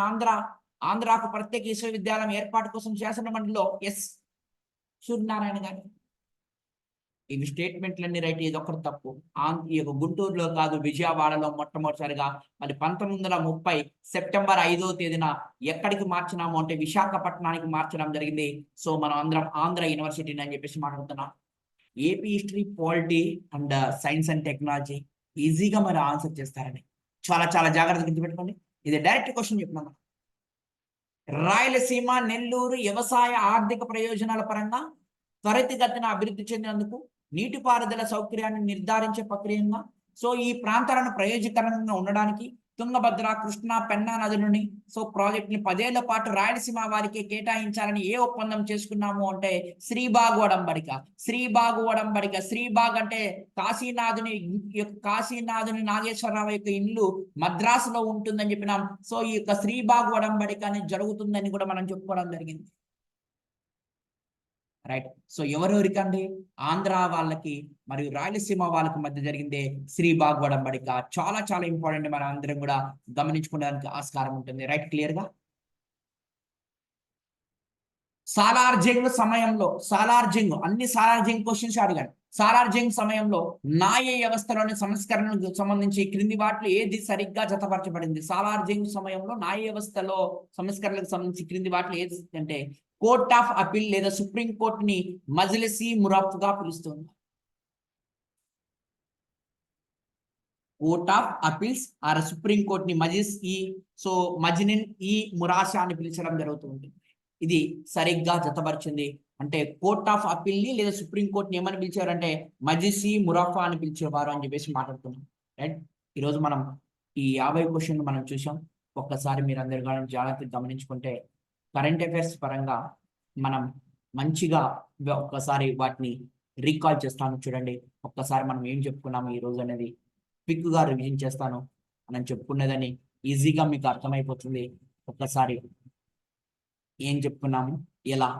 ఆంధ్రాకు ప్రత్యేక విశ్వవిద్యాలయం ఏర్పాటు కోసం శాసన మండలిలో ఎస్ సూర్యనారాయణ గారు. ఇవి స్టేట్మెంట్లన్నీ రైట్, ఇది ఒకటి తప్పు. ఈ యొక్క గుంటూరులో కాదు, విజయవాడలో మొట్టమొదటిసారిగా. మరి 1930 సెప్టెంబర్ 5వ తేదీన ఎక్కడికి మార్చినాము అంటే విశాఖపట్నానికి మార్చడం జరిగింది. సో మనం అందరం ఆంధ్ర యూనివర్సిటీని అని చెప్పేసి మాట్లాడుతున్నాం. AP history, polity and science and technology ఈజీగా మరి ఆన్సర్ చేస్తారని చాలా చాలా జాగ్రత్తగా గుర్తుపెట్టుకోండి. ఇది డైరెక్ట్ క్వశ్చన్ చెప్తున్నాను. రాయలసీమ, నెల్లూరు వ్యవసాయ ఆర్థిక ప్రయోజనాల పరంగా త్వరితగతిన అభివృద్ధి చెందినందుకు నీటిపారుదల సౌకర్యాన్ని నిర్ధారించే ప్రక్రియగా సో ఈ ప్రాంతాలను ప్రయోజకరంగా ఉండడానికి తుంగభద్ర, కృష్ణా, పెన్నా నదులని సో ప్రాజెక్ట్ ని 10 ఏళ్ల పాటు రాయలసీమ వారికి కేటాయించాలని ఏ ఒప్పందం చేసుకున్నాము అంటే శ్రీబాగ్ ఒడంబడిక. శ్రీబాగ్ అంటే కాశీనాథుని నాగేశ్వరరావు యొక్క ఇల్లు మద్రాసులో ఉంటుందని చెప్పినాం. సో ఈ యొక్క శ్రీబాగ్ ఒడంబడిక అనేది జరుగుతుందని కూడా మనం చెప్పుకోవడం జరిగింది. రైట్. సో ఎవరెవరికండి? ఆంధ్ర వాళ్ళకి మరియు రాయలసీమ వాళ్ళకి మధ్య జరిగిందే శ్రీబాగ్ ఒడంబడిక. చాలా చాలా ఇంపార్టెంట్, మన అందరం కూడా గమనించుకోవడానికి ఆస్కారం ఉంటుంది. రైట్, క్లియర్ గా. సాలార్జంగ్ సమయంలో అన్ని సాలార్జంగ్ క్వశ్చన్స్ అడిగాడు. సాలార్జంగ్ సమయంలో న్యాయ వ్యవస్థలోని సంస్కరణలకు సంబంధించి క్రింది వాటిలో ఏది సరిగ్గా జతపరచబడింది? సాలార్జంగ్ సమయంలో న్యాయ వ్యవస్థలో సంస్కరణలకు సంబంధించి క్రింది వాటిలో ఏది అంటే కోర్ట్ ఆఫ్ అపీల్ లేదా సుప్రీం కోర్ట్ ని మజ్లిస్-ఈ మురఫ్ గా పిలుస్తుంది. Court of appeals or supreme court ని మజ్లిస్-ఈ మురాషా అని పిలిచడం జరుగుతుంది. ఇది సరిగ్గా జతపరిచింది. అంటే కోర్ట్ ఆఫ్ అపీల్ ని లేదా సుప్రీం కోర్ట్ ని ఏమని పిలిచారంటే మజ్లిస్-ఈ మురఫా అని పిలిచేవారు అని చెప్పేసి మాట్లాడుతున్నాం. రైట్. ఈరోజు మనం ఈ 50 క్వశ్చన్లు మనం చూసాం. ఒక్కసారి మీరు అందరు జాగ్రత్తగా గమనించుకుంటే కరెంట్ అఫైర్స్ పరంగా మనం మంచిగా ఒక్కసారి వాటిని రీకాల్ చేస్తాను. చూడండి ఒక్కసారి మనం ఏం చెప్పుకున్నాము ఈ రోజు అనేది క్విక్ గా రివిజన్ చేస్తాను. మనం చెప్పుకున్నదని ఈజీగా మీకు అర్థమైపోతుంది. ఒక్కసారి ఏం చెప్పుకున్నాము, ఎలా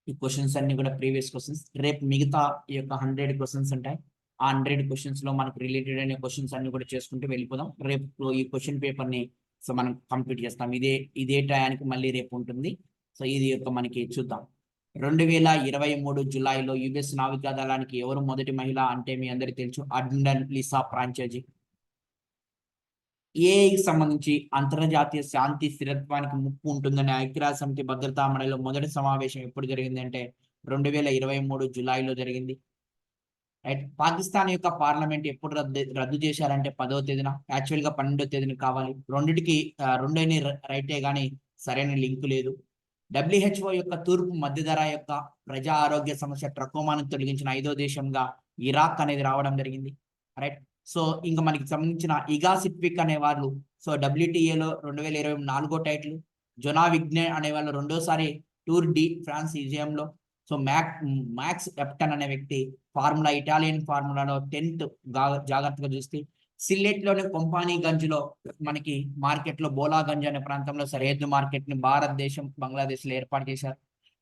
ఈ క్వశ్చన్స్ అన్ని కూడా ప్రీవియస్ క్వశ్చన్స్. రేపు మిగతా ఈ యొక్క 100 క్వశ్చన్స్ ఉంటాయి. ఆ 100 క్వశ్చన్స్ లో మనకు రిలేటెడ్ అయిన క్వశ్చన్స్ అన్ని కూడా చేసుకుంటూ వెళ్ళిపోదాం. రేపు ఈ క్వశ్చన్ పేపర్ ని సో మనం కంప్లీట్ చేస్తాం. ఇదే టయానికి మళ్ళీ రేపు ఉంటుంది. సో ఇది యొక్క మనకి చూద్దాం. 2023 జూలైలో యుఎస్ నావికా దళానికి ఎవరు మొదటి మహిళ అంటే మీ అందరికి తెలుసు, అడ్మిరల్ లిసా ఫ్రాంచైజీ. ఏఐకి సంబంధించి అంతర్జాతీయ శాంతి స్థిరత్వానికి ముప్పు ఉంటుందని ఐక్యరాజ్య సమితి భద్రతా మండలిలో మొదటి సమావేశం ఎప్పుడు జరిగింది అంటే 2023 జూలైలో జరిగింది. రైట్. పాకిస్తాన్ యొక్క పార్లమెంట్ ఎప్పుడు రద్దు చేశారంటే 10వ తేదీన. యాక్చువల్ గా 12వ తేదీన కావాలి. రెండిటికి రెండైన రైటే గానీ సరైన లింక్ లేదు. WHO యొక్క తూర్పు మధ్యధర యొక్క ప్రజా ఆరోగ్య సమస్య ట్రకోమాను తొలగించిన 5వ దేశంగా ఇరాక్ అనేది రావడం జరిగింది. రైట్. సో ఇంకా మనకి సంబంధించిన ఇగా సిట్విక్ అనే వాళ్ళు సో WTAలో 2024 టైటిల్. జొనా విగ్నే అనే వాళ్ళు రెండోసారి టూర్ డి ఫ్రాన్స్ విజయంలో. సో మ్యాక్స్ ఎప్టన్ అనే వ్యక్తి ఇటాలియన్ ఫార్ములాలో 10th జాగ్రత్తగా చూస్తే సిల్లెట్ లోని కొంపానీ గంజ్ లో మనకి మార్కెట్ లో బోలాగంజ్ అనే ప్రాంతంలో సరిహద్దు మార్కెట్ ని భారతదేశం బంగ్లాదేశ్ లో ఏర్పాటు చేశారు.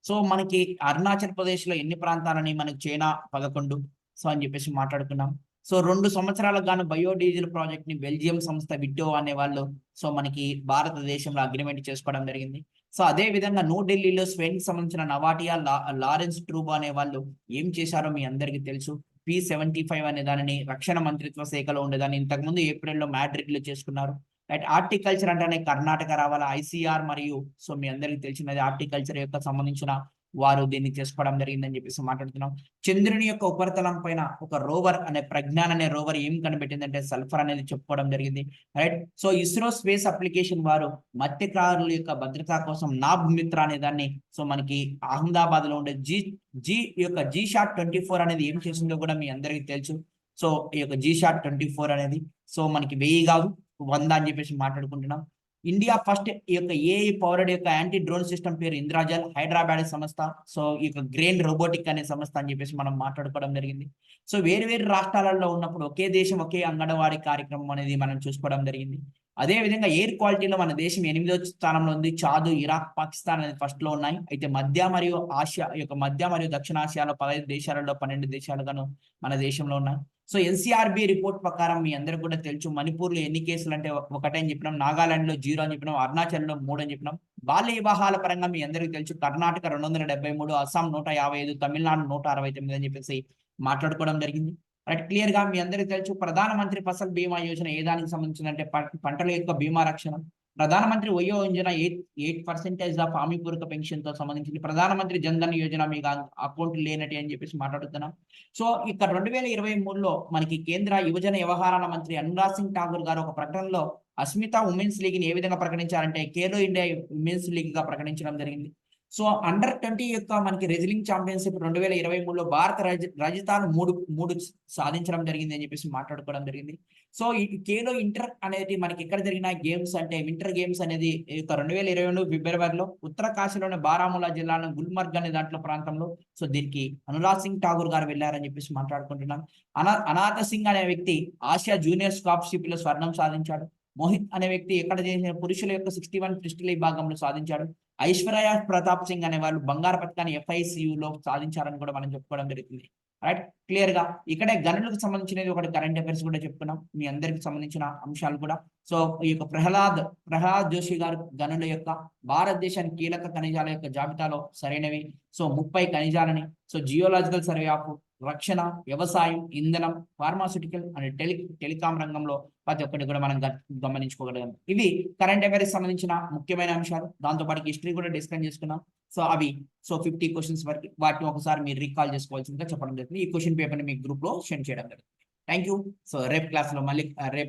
సో మనకి అరుణాచల్ ప్రదేశ్ లో ఎన్ని ప్రాంతాలని మనకి చైనా 11 సో అని చెప్పేసి మాట్లాడుకున్నాం. సో 2 సంవత్సరాలకు గాను బయోడీజిల్ ప్రాజెక్ట్ ని బెల్జియం సంస్థ విట్టో అనే వాళ్ళు సో మనకి భారతదేశంలో అగ్రిమెంట్ చేసుకోవడం జరిగింది. సో అదే విధంగా న్యూఢిల్లీలో స్పెయిన్ సంబంధించిన నవాటియా లారెన్స్ ట్రూబో అనే వాళ్ళు ఏం చేశారో మీ అందరికీ తెలుసు. P-75 అనే దానిని రక్షణ మంత్రిత్వ శాఖలో ఉండేదాన్ని ఇంతకుముందు ఏప్రిల్లో మ్యాడ్రిడ్ లో చేసుకున్నారు. రైట్. హార్టికల్చర్ అంటేనే కర్ణాటక రావాలా. ICR మరియు సో మీ అందరికీ తెలిసినది హార్టికల్చర్ యొక్క సంబంధించిన వారు దీన్ని చేసుకోవడం జరిగిందని చెప్పేసి మాట్లాడుతున్నాం. చంద్రుని యొక్క ఉపరితలం పైన ఒక రోవర్ అనే ప్రజ్ఞాన్ అనే రోవర్ ఏం కనిపెట్టిందంటే సల్ఫర్ అనేది చెప్పుకోవడం జరిగింది. Right. So ISRO space application వారు మత్స్యకారుల యొక్క భద్రత కోసం నాబ్ మిత్ర అనే దాన్ని సో మనకి అహ్మదాబాద్ లో ఉండే జీ షాట్ 24 అనేది ఏం చేసిందో కూడా మీ అందరికీ తెలుసు. సో ఈ యొక్క జీ షాట్ 24 అనేది సో మనకి 1000 కాదు 100 అని చెప్పేసి మాట్లాడుకుంటున్నాం. ఇండియా ఫస్ట్ ఈ యొక్క ఏఐ పవర్డ్ యొక్క యాంటీ డ్రోన్ సిస్టమ్ పేరు ఇంద్రాజల్, హైదరాబాద్ సంస్థ. సో ఈ యొక్క గ్రెయిన్ రోబోటిక్ అనే సంస్థ అని చెప్పేసి మనం మాట్లాడుకోవడం జరిగింది. సో వేరు వేరు రాష్ట్రాలలో ఉన్నప్పుడు ఒకే దేశం ఒకే అంగన్వాడీ కార్యక్రమం అనేది మనం చూసుకోవడం జరిగింది. అదే విధంగా ఎయిర్ క్వాలిటీలో మన దేశం 8వ స్థానంలో ఉంది. చాదు, ఇరాక్, పాకిస్తాన్ అనేది ఫస్ట్ లో ఉన్నాయి. అయితే మధ్య మరియు దక్షిణ ఆసియాలో 15 దేశాలలో 12 దేశాలుగాను మన దేశంలో ఉన్నాయి. సో ఎన్సీఆర్బి రిపోర్ట్ ప్రకారం మీ అందరికి కూడా తెలుసు మణిపూర్ లో ఎన్ని కేసులు అంటే ఒకటే అని చెప్పినాం, నాగాలాండ్ లో 0 అని చెప్పినాం, అరుణాచల్ లో 3 అని చెప్పినాం. బాల్య వివాహాల పరంగా మీ అందరికి తెలుసు కర్ణాటక 273, అస్సాం 155, తమిళనాడు 169 అని చెప్పేసి మాట్లాడుకోవడం జరిగింది. రైట్. క్లియర్ గా మీ అందరికి తెలుసు ప్రధానమంత్రి ఫసల్ బీమా యోజన ఏ దానికి సంబంధించిందంటే పంటల యొక్క బీమా రక్షణ. ప్రధానమంత్రి వయో యోజన 8% ఆఫ్ హామీ పూర్వక పెన్షన్ తో సంబంధించింది. ప్రధానమంత్రి జన్ ధన్ యోజన మీకు అకౌంట్ లేనటి అని చెప్పేసి మాట్లాడుతున్నాం. సో ఇక్కడ 2023లో మనకి కేంద్ర యువజన వ్యవహారాల మంత్రి అనురాగ్ సింగ్ ఠాకూర్ గారు ఒక ప్రకటనలో అస్మితా ఉమెన్స్ లీగ్ ని ఏ విధంగా ప్రకటించారంటే ఖేలో ఇండియా ఉమెన్స్ లీగ్ గా ప్రకటించడం జరిగింది. సో అండర్ 20 యొక్క మనకి రెజ్లింగ్ ఛాంపియన్షిప్ 2023లో భారత రాజస్థాన్ మూడు సాధించడం జరిగింది అని చెప్పేసి మాట్లాడుకోవడం జరిగింది. సో ఈ ఖేలో ఇంటర్ అనేది మనకి ఎక్కడ జరిగిన గేమ్స్ అంటే వింటర్ గేమ్స్ అనేది 2022 ఫిబ్రవరిలో ఉత్తరకాశీలోని బారాముల్లా జిల్లాలో గుల్మర్గ్ అనే దాంట్లో ప్రాంతంలో సో దీనికి అనురాగ్ సింగ్ ఠాకూర్ గారు వెళ్ళారని చెప్పేసి మాట్లాడుకుంటున్నాం. అనాథ సింగ్ అనే వ్యక్తి ఆసియా జూనియర్ స్కాలర్షిప్ లో స్వర్ణం సాధించాడు. మోహిత్ అనే వ్యక్తి ఎక్కడ చేసిన పురుషుల యొక్క 61 పిస్టల్ విభాగంలో సాధించాడు. ఐశ్వర్య ప్రతాప్ సింగ్ అనే వాళ్ళు బంగారు పథకాన్ని FICU లో సాధించారని కూడా మనం చెప్పుకోవడం జరుగుతుంది. రైట్. క్లియర్ గా ఇక్కడే గనులకు సంబంధించినది ఒకటి కరెంట్ అఫైర్స్ కూడా చెప్పుకున్నాం మీ అందరికి సంబంధించిన అంశాలు కూడా. సో ఈ యొక్క ప్రహ్లాద్ జోషి గారు గనుల యొక్క భారతదేశానికి కీలక ఖనిజాల యొక్క జాబితాలో సరైనవి సో 30 ఖనిజాలని సో జియోలాజికల్ సర్వే ఆఫ్ రక్షణ, వ్యవసాయం, ఇంధనం, ఫార్మాస్యూటికల్ అండ్ టెలికాం రంగంలో ప్రతి ఒక్కటి కూడా మనం గమనించుకోగలిగాం. ఇవి కరెంట్ అఫైర్స్ సంబంధించిన ముఖ్యమైన అంశాలు. దాంతో పాటు హిస్టరీ కూడా డిస్కస్ చేసుకున్నాం. సో అవి 50 క్వశ్చన్స్ వరకు వాటిని ఒకసారి మీరు రీకాల్ చేసుకోవాల్సిందిగా చెప్పడం జరుగుతుంది. ఈ క్వశ్చన్ పేపర్ ని మీ గ్రూప్ లో సెండ్ చేయడం జరుగుతుంది. Thank you. సో రేపు క్లాస్ లో మళ్ళీ రేపు